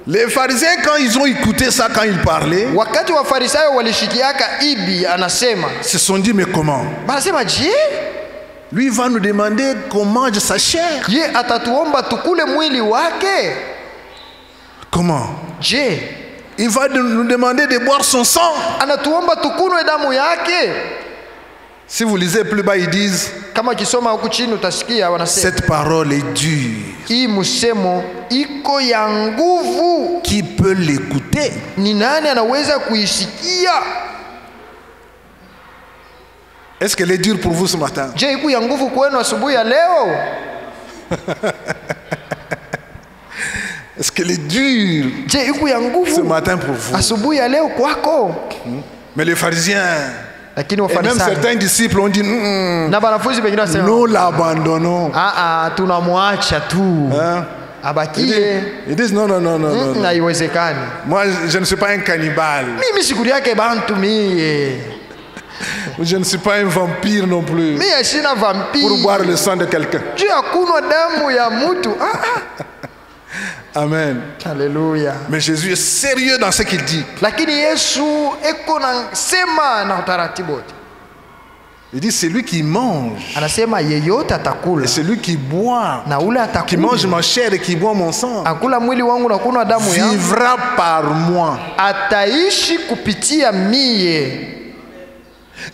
Les pharisiens, quand ils ont écouté ça, quand ils parlaient, Wakati wa Farisayo walishikiaka ibi anasema, se sont dit, mais comment? banasema je, Lui va nous demander qu'on mange sa chair. ye atatuomba tukule mwili wake? Comment? Je, Il va nous demander de boire son sang. anatuomba tukunwe damu yake? Si vous lisez plus bas, ils disent, Kama kisoma huku chini utasikia wanasema, cette parole est dure. hii musemo iko ya nguvu, Qui peut l'écouter? ni nani anaweza kuisikia? Est-ce qu'elle est dure pour vous ce matin? Je, iko ya nguvu kwenu asubuhi ya leo? Est-ce qu'elle est dure Je, iko ya ce nguvu matin pour vous? asubuhi ya leo kwako? Mais les pharisiens Lakini et même Wafarisayo certains disciples ont dit, na wanafunzi wengine wanasema, nous l'abandonnons. tunamwacha tu Hein? abakie. Ils disent, non, non, non, non, non, non. Haiwezekani. Moi, je ne suis pas un cannibale. Mimi sikuli yake bantu mie. Je ne suis pas un vampire non plus. Mie sina Pour vampire. boire le sang de quelqu'un. Juu ya kunwa damu ya mtu. Amen. Haleluya. Mais Jésus est sérieux dans ce qu'il dit. Lakini Yesu eko na sema na utaratibu wote. Il dit, celui qui mange Anasema yeyote atakula et celui qui boit, na ule qui mange atakula ma chair et qui boit mon sang, akula mwili wangu na kunwa damu yangu vivra par moi. ataishi kupitia mie,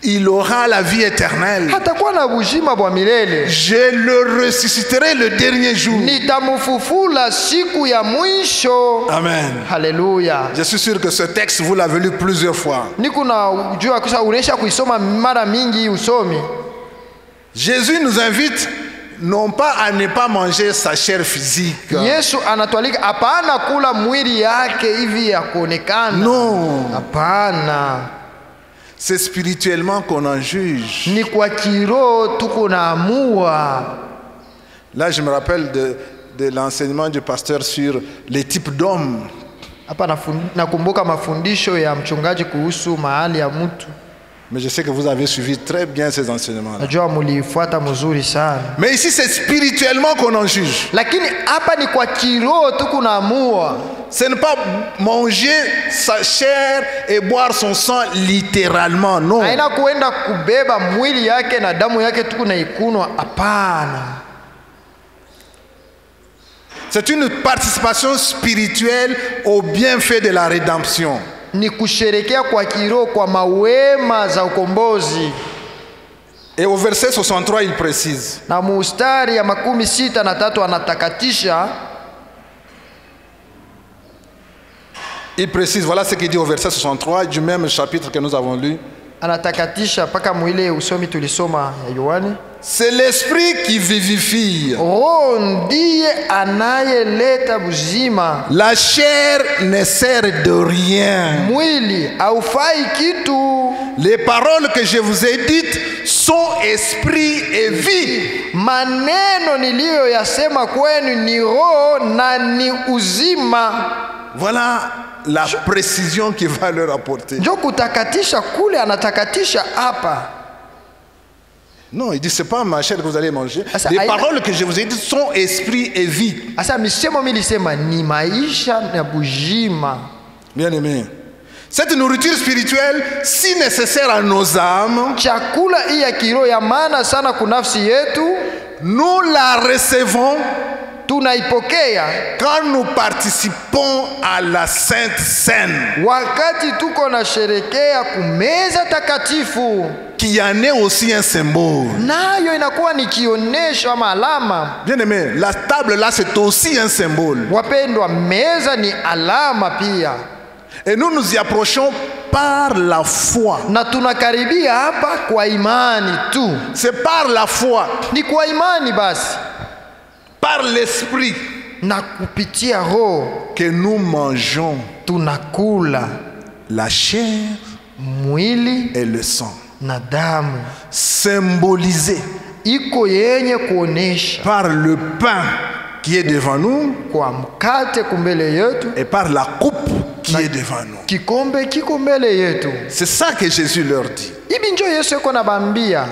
Il aura la vie éternelle. hatakuwa na uzima bwa milele. Je le ressusciterai le dernier jour. Nitamufufula siku ya mwisho. Amen. Haleluya. Je suis sûr que ce texte, vous l'avez lu plusieurs fois. Niko na jua kusa unesha kuisoma mara mingi usomi. Jésus nous invite non pas à ne pas manger sa chair physique. Yesu anatualika hapana kula mwili yake hivi ya kuonekana. Non. Hapana. C'est spirituellement qu'on en juge. Ni kwa kiroho tuko naamua. Là, je me rappelle de l'enseignement du pasteur sur les types d'hommes. Hapa nakumbuka mafundisho ya mchungaji kuhusu mahali ya mtu. Mais je sais que vous avez suivi très bien ces enseignements-là. Najua mulifuata mzuri sana. Mais ici, c'est spirituellement qu'on en juge. Lakini hapa ni kwa kiroho tuko naamua. Ce n'est pas manger sa chair et boire son sang littéralement, non. Haina kuenda kubeba mwili yake na damu yake tu na ikunwa, hapana. C'est une participation spirituelle au bienfait de la rédemption. Ni kusherekea kwa kiroho kwa mawema za ukombozi. Et au verset 63, il précise. Na mustari ya 63 anatakatisha. Il précise, voilà ce qu'il dit au verset 63 du même chapitre que nous avons lu. Anatakatisha paka mwile usomi tulisoma ya Yohane. C'est l'esprit qui vivifie. Roho ndiye anayeleta buzima. La chair ne sert de rien. Mwili haufai kitu. Les paroles que je vous ai dites sont esprit et vie. Maneno niliyoyasema kwenu ni roho na ni uzima. Voilà la précision qu'il va leur apporter. Njo kutakatisha kule anatakatisha hapa. Non, il dit c'est pas ma chair que vous allez manger. Asa, les paroles que je vous ai dites sont esprit et vie. Asa misemo milisema ni maisha na bujima. Bien aimé. Cette nourriture spirituelle, si nécessaire à nos âmes, chakula hii ya kiroho ya maana sana kunafsi yetu, nous la recevons tunaipokea quand nous participons à la Sainte Seine, wakati tuko na sherekea kumeza takatifu, qui en est aussi un symbole. Nayo inakuwa ni kionesho ama alama. Bien aimé, la table là c'est aussi un symbole. Wapendwa, meza ni alama pia. Et nous nous y approchons par la foi. Na tunakaribia hapa kwa imani tu. C'est par la foi. Ni kwa imani basi. Par l'esprit. Na kupitia roho que nous mangeons tunakula la chair, mwili et le sang. Na damu. Symbolisé iko yenye kuonesha par le pain qui est devant nous, kwa mkate kumbele yetu, et par la coupe qui est devant nous. Kikombe kiko mbele yetu. C'est ça que Jésus leur dit. Ibi njo Yesu yuko nabambia.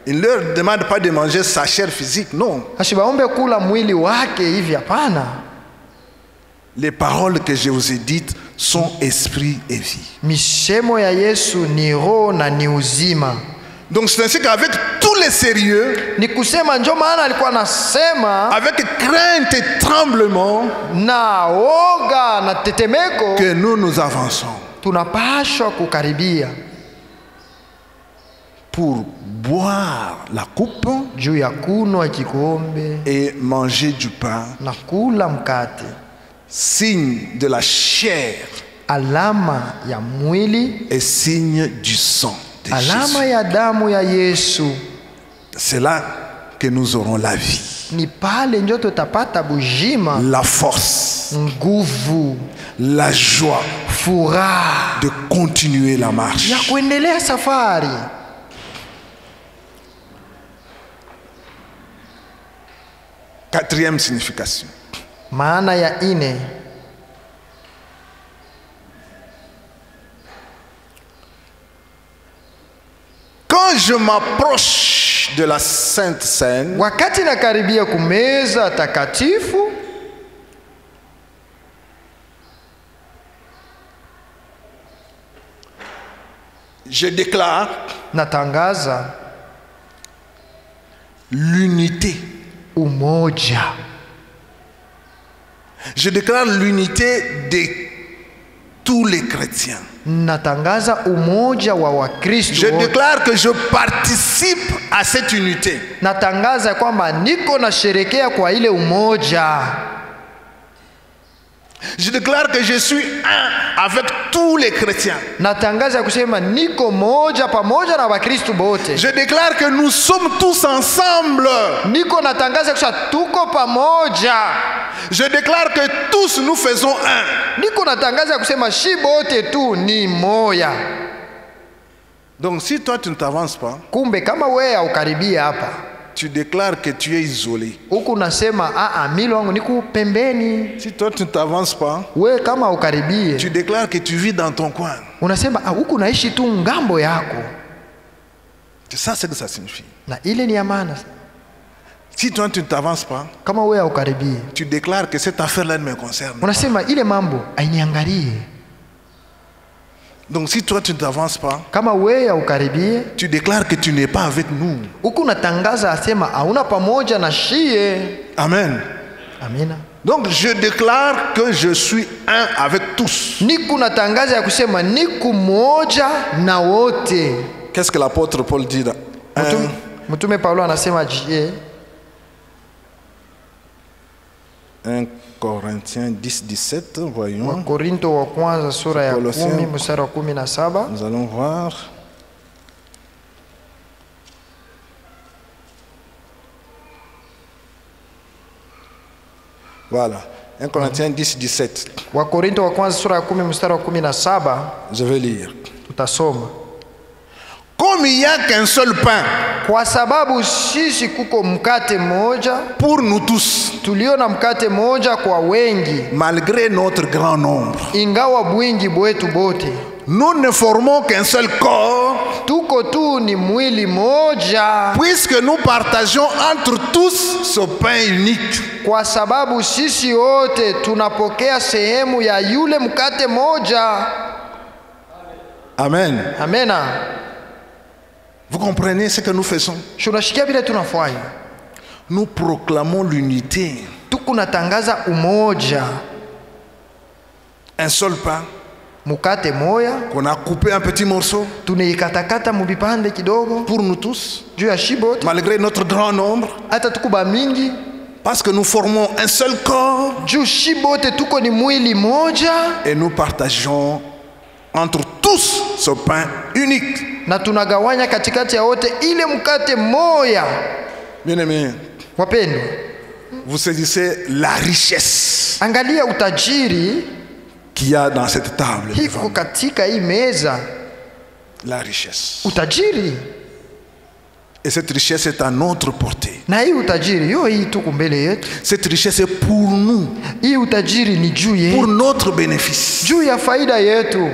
Il ne leur demande pas de manger sa chair physique, non. Ashibaombe kula mwili wake hivi, hapana. Les paroles que je vous ai dites sont esprit et vie. Misemo ya Yesu ni roho na ni uzima. Donc c'est ainsi qu'avec tous les sérieux, ni kusema njo maana alikuwa nasema avec crainte et tremblement, na oga na tetemeko, que nous avançons. Tunapashwa kukaribia pour boire la coupe juu ya kunwa kikombe et manger du pain, na kula mkate, signe de la chair, alama ya mwili, et signe du sang de alama Jésus. ya damu ya Yesu. C'est là que nous aurons la vie, ni pale njo tutapata bujima, la force, nguvu, la joie, furaha de continuer la marche. ya kuendelea safari. Quatrième signification. Maana ya ine, quand je m'approche de la Sainte Seine, wakati nakaribia kumeza takatifu, je déclare natangaza l'unité. Umoja. Je déclare l'unité de tous les chrétiens. Natangaza umoja wa Wakristo. Je déclare que je participe à cette unité. Natangaza kwamba niko na sherekea kwa ile umoja. Je déclare que je suis un avec tous les chrétiens. Natangaza kusema niko moja pamoja na Wakristo bote. Je déclare que nous sommes tous ensemble. Niko natangaza kusema tuko pamoja. Je déclare que tous nous faisons un. Niko natangaza kusema shi bote tu ni moya. Donc si toi tu ne t'avances pas, kumbe kama wewe ukaribia hapa, tu déclares que tu es isolé. Huku nasema mimi wangu niko pembeni. Si toi tu ne t'avances pas, wewe kama ukaribie, tu déclares que tu vis dans ton coin. Unasema huku naishi tu ngambo yako. C'est ça ce que ça signifie. Na ile ni amana. Si toi tu ne t'avances pas, kama wewe haukaribie, tu déclares que cette affaire-là ne me concerne pas. unasema ile mambo hainiangalie. Donc si toi tu ne t'avances pas, Kama wewe haukaribie, tu déclares que tu n'es pas avec nous. huku unatangaza asema hauna pamoja na shie. Amen. Amina. Donc je déclare que je suis un avec tous. Niku natangaza ya kusema niku moja na wote. Qu'est-ce que l'apôtre Paul dit là? Mtume Paulo anasema je, 1 Corinthiens 10, 17, voyons. Wakorinto wa kwanza sura ya Colossiens. 10 mstari wa 17. Nous allons voir. Voilà. 1 Corinthiens 10, 17. Wakorinto wa kwanza sura ya 10 mstari wa 17. Je vais lire. Tutasoma. Comme il n'y a qu'un seul pain Kwa sababu sisi kuko mkate mmoja, pour nous tous, tulio na mkate mmoja kwa wengi, malgré notre grand nombre, ingawa bwingi bwetu bote, nous ne formons qu'un seul corps, tuko tu ni mwili moja, puisque nous partageons entre tous ce pain unique. kwa sababu sisi wote tunapokea sehemu ya yule mkate moja. Amen. Amena. Vous comprenez ce que nous faisons? Tunashikia vile tunafanya. Nous proclamons l'unité. Tukunatangaza umoja. Un seul pain Mukate moya qu'on a coupé en petits morceaux tunaikatakata mubipande kidogo pour nous tous, juu ya shibo, malgré notre grand nombre, hata tukuba mingi, parce que nous formons un seul corps juu shibote tuko ni mwili moja, et nous partageons entre tous ce pain unique. na tunagawanya katikati ya wote ile mkate moya. Bien-aimés, Wapendwa, vous saisissez la richesse angalia utajiri qu'il y a dans cette table. hiko katika hii meza. La richesse. Utajiri, Et cette richesse est à notre portée. na hii utajiri yo hii tuko mbele yetu. Cette richesse est pour nous, Hii utajiri ni juu pour yetu, notre bénéfice, juu ya faida yetu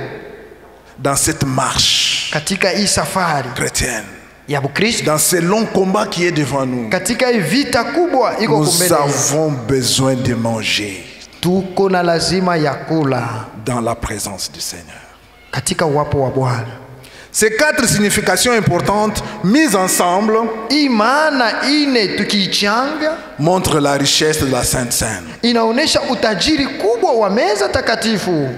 dans cette marche katika hii safari chrétienne, ya Bukristo, dans ce long combat qui est devant nous. katika hii vita kubwa iko Nous kumbele yetu. avons besoin de manger Tuko na lazima ya kula dans la présence du Seigneur. katika uwapo wa Bwana. Ces quatre significations importantes mises ensemble Hii maana ine tukiichanga montrent la richesse de la Sainte Seine. inaonesha utajiri kubwa wa meza takatifu.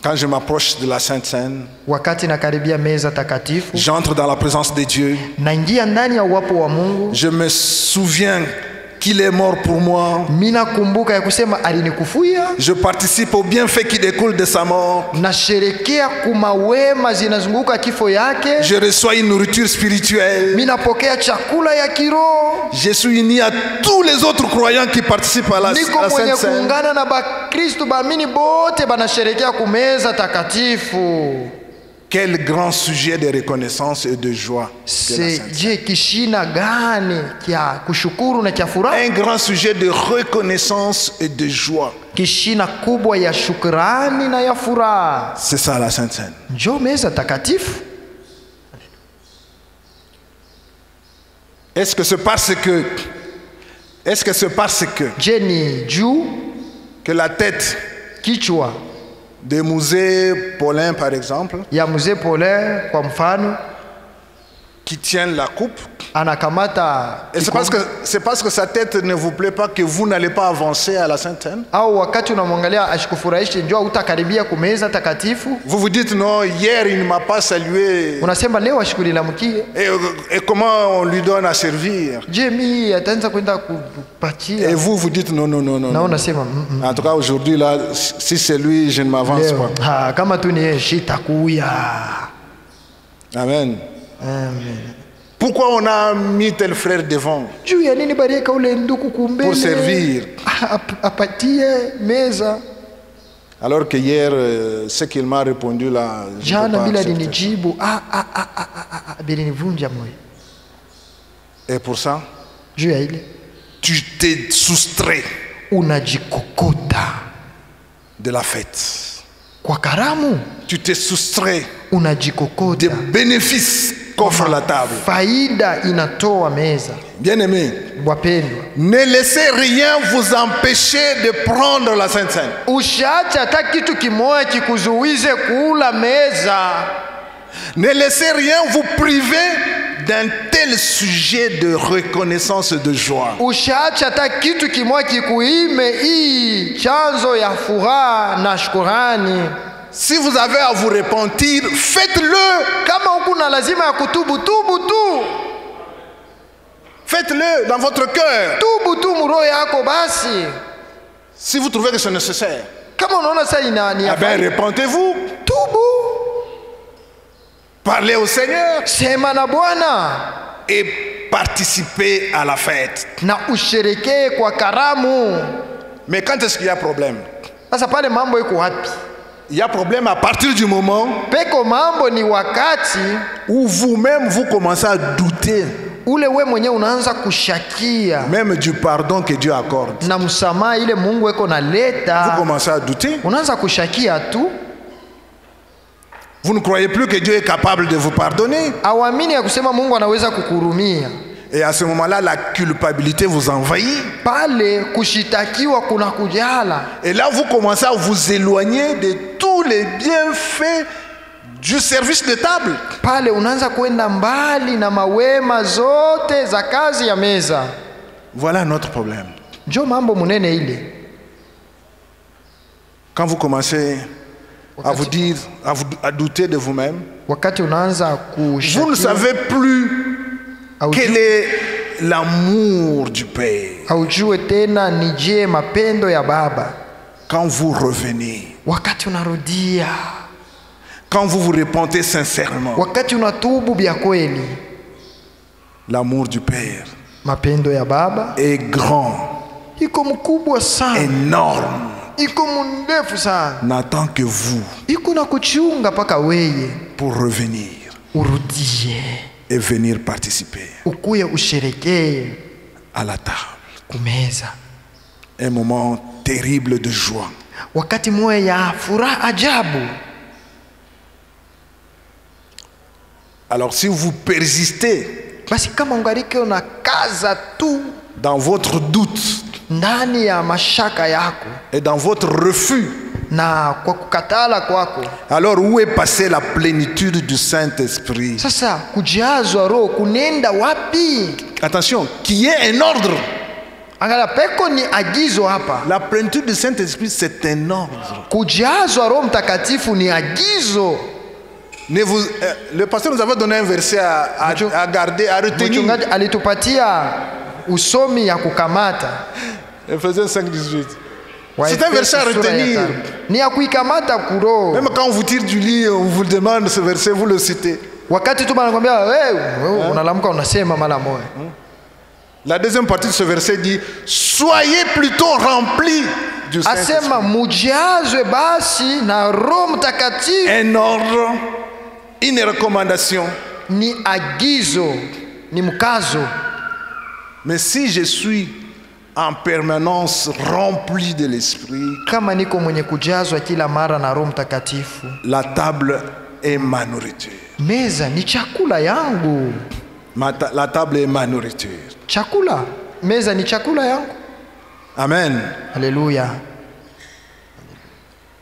Quand je m'approche de la Sainte Seine, Wakati nakaribia meza takatifu, j'entre dans la présence de Dieu. naingia ndani ya uwapo wa Mungu. Je me souviens qu'il est mort pour moi. Mina kumbuka ya kusema alinikufuia, Je participe aux bienfaits qui découlent de sa mort. nasherekea kumawema zinazunguka kifo yake. Je reçois une nourriture spirituelle. Minapokea chakula ya kiroho. Je suis uni à tous les autres croyants qui participent à la Niko mwenye Sainte Seine. kuungana na Bakristo baamini bote banasherekea kumeza takatifu. Quel grand sujet de reconnaissance et de joie. que la Sainte Seine. Je kishina gani kya kushukuru na kya furaha? Un grand sujet de reconnaissance et de joie. Kishina kubwa ya shukrani na ya furaha. C'est ça la Sainte Seine. Njoo meza takatifu. Est-ce que c'est parce que Je ni juu que la tête kichwa de Musée Paulin par exemple, ya mzee Pole kwa mfano qui tient la coupe, anakamata et c'est parce que sa tête ne vous plaît pas que vous n'allez pas avancer à la Sainte Seine? au wakati unamwangalia ashikufurahishe njoo utakaribia kumeza takatifu? Vous vous dites non, hier il ne m'a pas salué. Unasema leo ashikulilamkie. Et comment on lui donne à servir? Je mi ataanza kwenda Et kupatia. vous vous dites non, non, non, non. Na non. unasema En tout cas aujourd'hui là, si c'est lui, je ne m'avance leo pas. kama tu ni yeye shitakuya. Amen. Amen. Pourquoi on a mis tel frère devant? Juu ya nini bariaka ule nduku kumbele Pour servir. apatie meza? Alors que hier, ce qu'il m'a répondu là, je ne peux Jana pas bila accepter. ninijibu bilinivunja moyo. Et pour ça, Juu ya ile tu t'es soustrait unajikokota de la fête. kwa karamu, Tu t'es soustrait des unajikokota bénéfices qu'offre la table. Faida inatoa meza. Bien-aimés, Wapendwa, ne laissez rien vous empêcher de prendre la Sainte Seine. usiache hata kitu kimoja kikuzuize kula meza. Ne laissez rien vous priver d'un tel sujet de reconnaissance de joie. Usiache hata kitu kimoja kikuime hii chanzo ya furaha na shukrani. Si vous avez à vous repentir, faites-le. Kama huku na lazima ya kutubu, tubu tu. Faites-le dans votre cœur. Tubu tu muroho yako basi. Si vous trouvez que c'est nécessaire, Kama unaona sasa ni eh bien, repentez-vous. tubu. Parlez au Seigneur Sema na Bwana et participez à la fête. na usherekee kwa karamu. Mais quand est-ce qu'il y a problème? Sasa pale mambo iko wapi? Il y a problème à partir du moment Peko mambo ni wakati où vous-même vous commencez à douter ule we mwenyewe unaanza kushakia même du pardon que Dieu accorde. na msamaha ile Mungu eko Vous naleta, commencez à douter. unaanza kushakia tu. Vous ne croyez plus que Dieu est capable de vous pardonner. Awamini ya kusema Mungu anaweza kukurumia. Et à ce moment-là, la culpabilité vous envahit. Pale kushitakiwa kuna kujala. Et là, vous commencez à vous éloigner de tous les bienfaits du service de table. Pale unaanza kwenda mbali na mawema zote za kazi ya meza. Voilà notre problème. Njo mambo munene ile. Quand vous commencez à vous dire, à douter de vous-même, Wakati unaanza vous ne kushakia, savez plus quel est l'amour du Père. haujue tena ni je mapendo ya Baba. Quand vous revenez, Wakati unarudia, quand vous vous repentez sincèrement, wakati unatubu bya kweli, l'amour du Père mapendo ya Baba est grand, iko mkubwa sana, énorme, iko mndefu sana, n'attend que vous iko na kuchunga paka weye pour revenir urudie, et venir participer ukuye usherekee à la table. kumeza. Un moment terrible de joie. Wakati moya ya furaha ajabu. Alors si vous persistez Basi kama ungarike unakaza tu dans votre doute ndani ya mashaka yako et dans votre refus, na kwa kukatala kwako, alors où est passée la plénitude du Saint-Esprit? sasa kujazwa roho kunenda wapi? Attention, qui est un ordre. Angalia, peko ni agizo hapa. La plénitude du Saint-Esprit, c'est un ordre. Kujazwa Roho Mtakatifu ni agizo. Le pasteur nous avait donné un verset à garder, à retenir. Mchungaji alitupatia usomi ya kukamata. Ephésiens 5:18. C'est un verset à retenir. Ni ya kuikamata kuro. Même quand on vous tire du lit, on vous demande ce verset, vous le citez. Wakati tu banakwambia wewe unalamka unasema mara moja. La deuxième partie de ce verset dit: soyez plutôt remplis du Saint-Esprit. Asema mujazwe basi na Roho Mtakatifu. Un ordre, une recommandation. Ni agizo, ni mkazo. Mais si je suis en permanence rempli de l'Esprit, Kama niko mwenye kujazwa kila mara na Roho Mtakatifu, la table est ma nourriture. meza ni chakula yangu. La table est ma nourriture. Chakula, meza ni chakula yangu. Amen. Alléluia.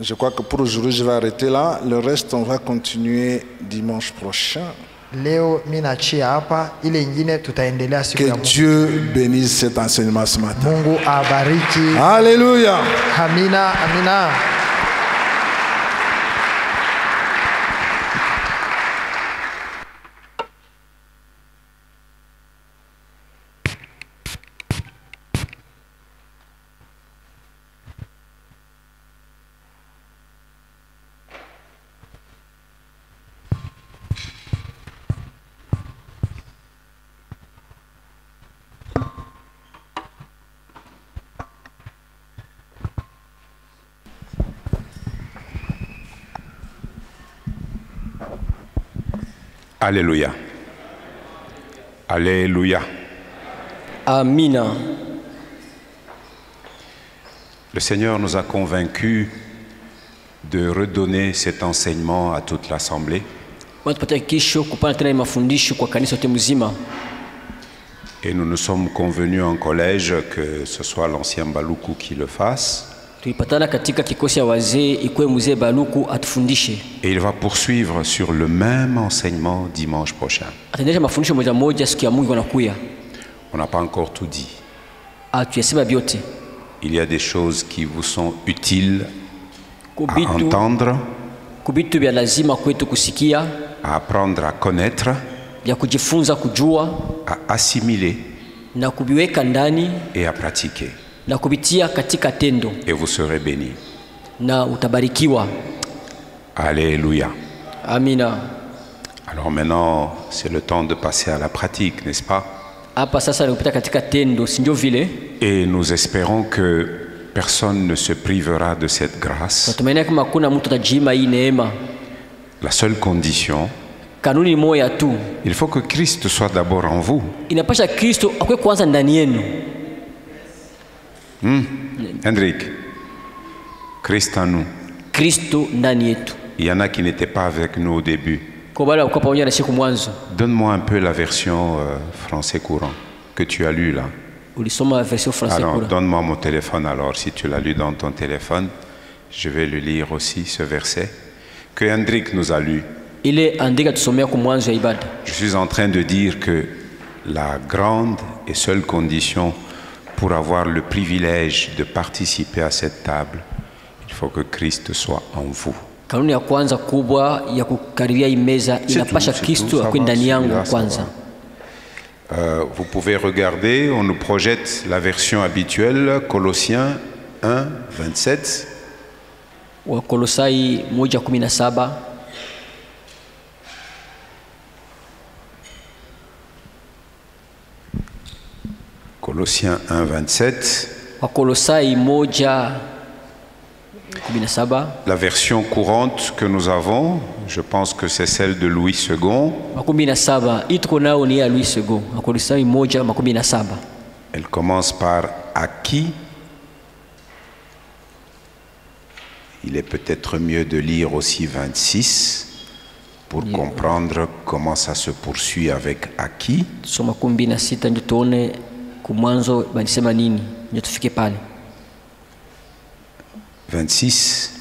Je crois que pour aujourd'hui, je vais arrêter là. Le reste, on va continuer dimanche prochain. Leo mimi naachia hapa, ile ingine tutaendelea siku Que ya Mungu. Dieu bénisse cet enseignement ce matin. Mungu abariki. Alléluia. Amina, amina. Alléluia. Alléluia. Amina. Le Seigneur nous a convaincus de redonner cet enseignement à toute l'Assemblée. wanatupatia hakikisho kupana tena mafundisho kwa kanisa yote mzima. Et nous nous sommes convenus en collège que ce soit l'ancien Baluku qui le fasse. Tulipatana katika kikosi ya wazee ikuwe mzee Baluku atufundishe. Et il va poursuivre sur le même enseignement dimanche prochain. Ataendelea mafundisho moja moja siku ya Mungu wanakuya. On n'a pas encore tout dit. Tuyasema vyote. Il y a des choses qui vous sont utiles à entendre, kubitu vya lazima kwetu kusikia, à apprendre à connaître, ya kujifunza kujua, à assimiler na kubiweka ndani et à pratiquer. Na kubitia katika tendo. Et vous serez bénis. Na utabarikiwa. Alléluia. Amina. Alors maintenant, c'est le temps de passer à la pratique, n'est-ce pas? Hapa sasa nikupita katika tendo, si ndio vile? Et nous espérons que personne ne se privera de cette grâce. Natumaini kama kuna mtu atajima hii neema. La seule condition, kanuni moja tu, il faut que Christ soit d'abord en vous. Inapasha Kristo akwe kwanza ndani yenu. Hendrik, Christ en nous. Kristo ndani yetu. Il y en a qui n'étaient pas avec nous au début. Donne-moi un peu la version français courant que tu as lue là. Alors, donne-moi mon téléphone alors, si tu l'as lu dans ton téléphone. Je vais le lire aussi, ce verset que Hendrik nous a lu. Je suis en train de dire que la grande et seule condition pour avoir le privilège de participer à cette table, il faut que Christ soit en vous. Kanuni ya kwanza kubwa ya kukaribia hii meza inapasha Kristo akwe ndani yangu kwanza. Vous pouvez regarder, on nous projette la version habituelle, Colossiens 1, 27. Wa Kolosai 1:17. Colossiens 1, 27. Wa Kolosai 1:17. La version courante que nous avons, je pense que c'est celle de Louis II. Elle commence par « à qui ». Il est peut-être mieux de lire aussi 26 pour comprendre comment ça se poursuit avec « à qui ». 26.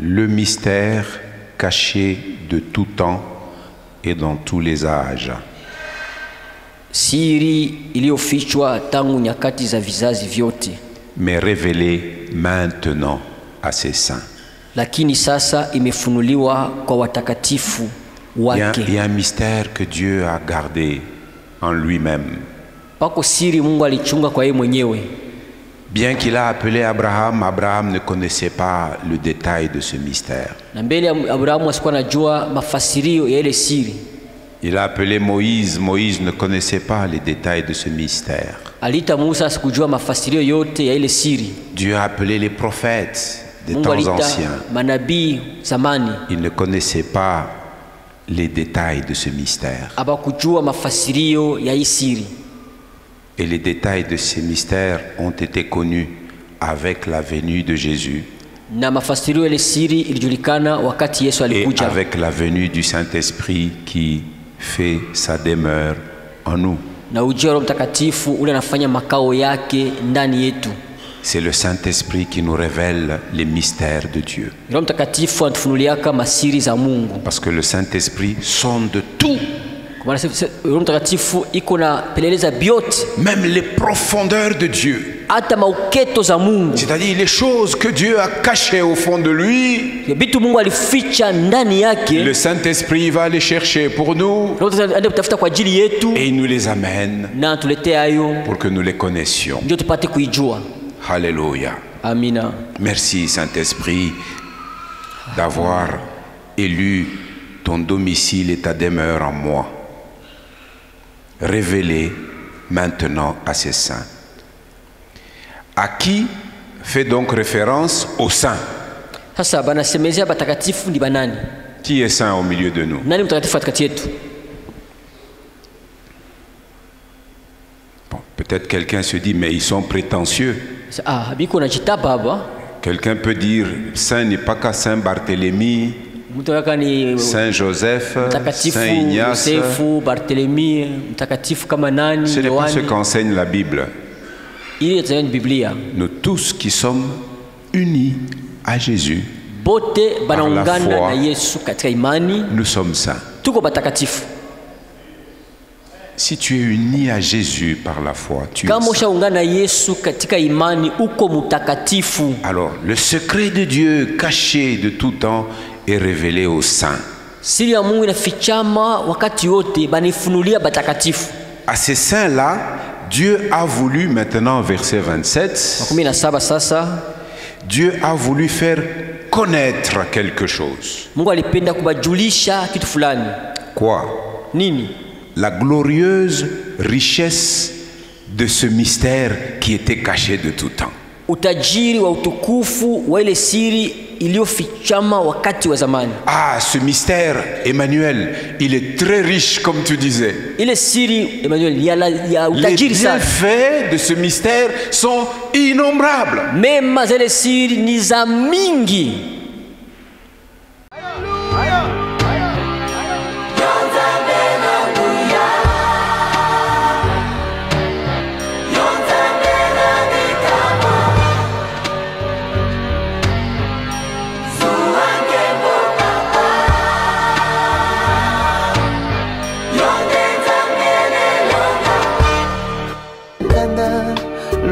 Le mystère caché de tout temps et dans tous les âges. Mais révélé maintenant à ses saints. Il y a un mystère que Dieu a gardé en lui-même. Bien qu'il a appelé Abraham, Abraham ne connaissait pas le détail de ce mystère. Il a appelé Moïse, Moïse ne connaissait pas les détails de ce mystère. Dieu a appelé les prophètes des temps anciens. Ils ne connaissaient pas les détails de ce mystère. Et les détails de ces mystères ont été connus avec la venue de Jésus et avec la venue du Saint-Esprit qui fait sa demeure en nous. C'est le Saint-Esprit qui nous révèle les mystères de Dieu. Parce que le Saint-Esprit sonde tout. Même les profondeurs de Dieu. C'est-à-dire les choses que Dieu a cachées au fond de lui. Le Saint-Esprit va les chercher pour nous. Et il nous les amène pour que nous les connaissions. Alléluia. Amina. Merci Saint-Esprit d'avoir élu ton domicile et ta demeure en moi. Révélé maintenant à ses saints. À qui fait donc référence aux saints? Qui est saint au milieu de nous? Bon, peut-être quelqu'un se dit, mais ils sont prétentieux. Quelqu'un peut dire Saint n'est pas qu'à Saint Barthélemy, Saint Joseph, Saint Ignace. Ce n'est pas ce qu'enseigne la Bible. Nous tous qui sommes unis à Jésus, par la foi, nous sommes saints. Si tu es uni à Jésus par la foi, tu es saint. Alors, le secret de Dieu caché de tout temps est révélé aux saints. À ces saints-là, Dieu a voulu, maintenant verset 27, Dieu a voulu faire connaître quelque chose. Quoi? La glorieuse richesse de ce mystère qui était caché de tout temps. Ah, ce mystère, Emmanuel, il est très riche comme tu disais. Les bienfaits de ce mystère sont innombrables.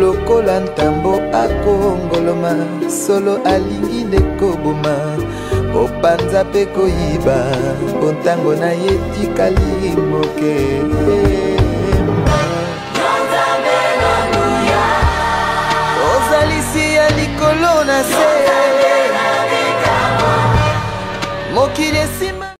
lokola ntambo akongoloma solo alingi nde koboma opanza mpe koyiba bontango na ye tikali moke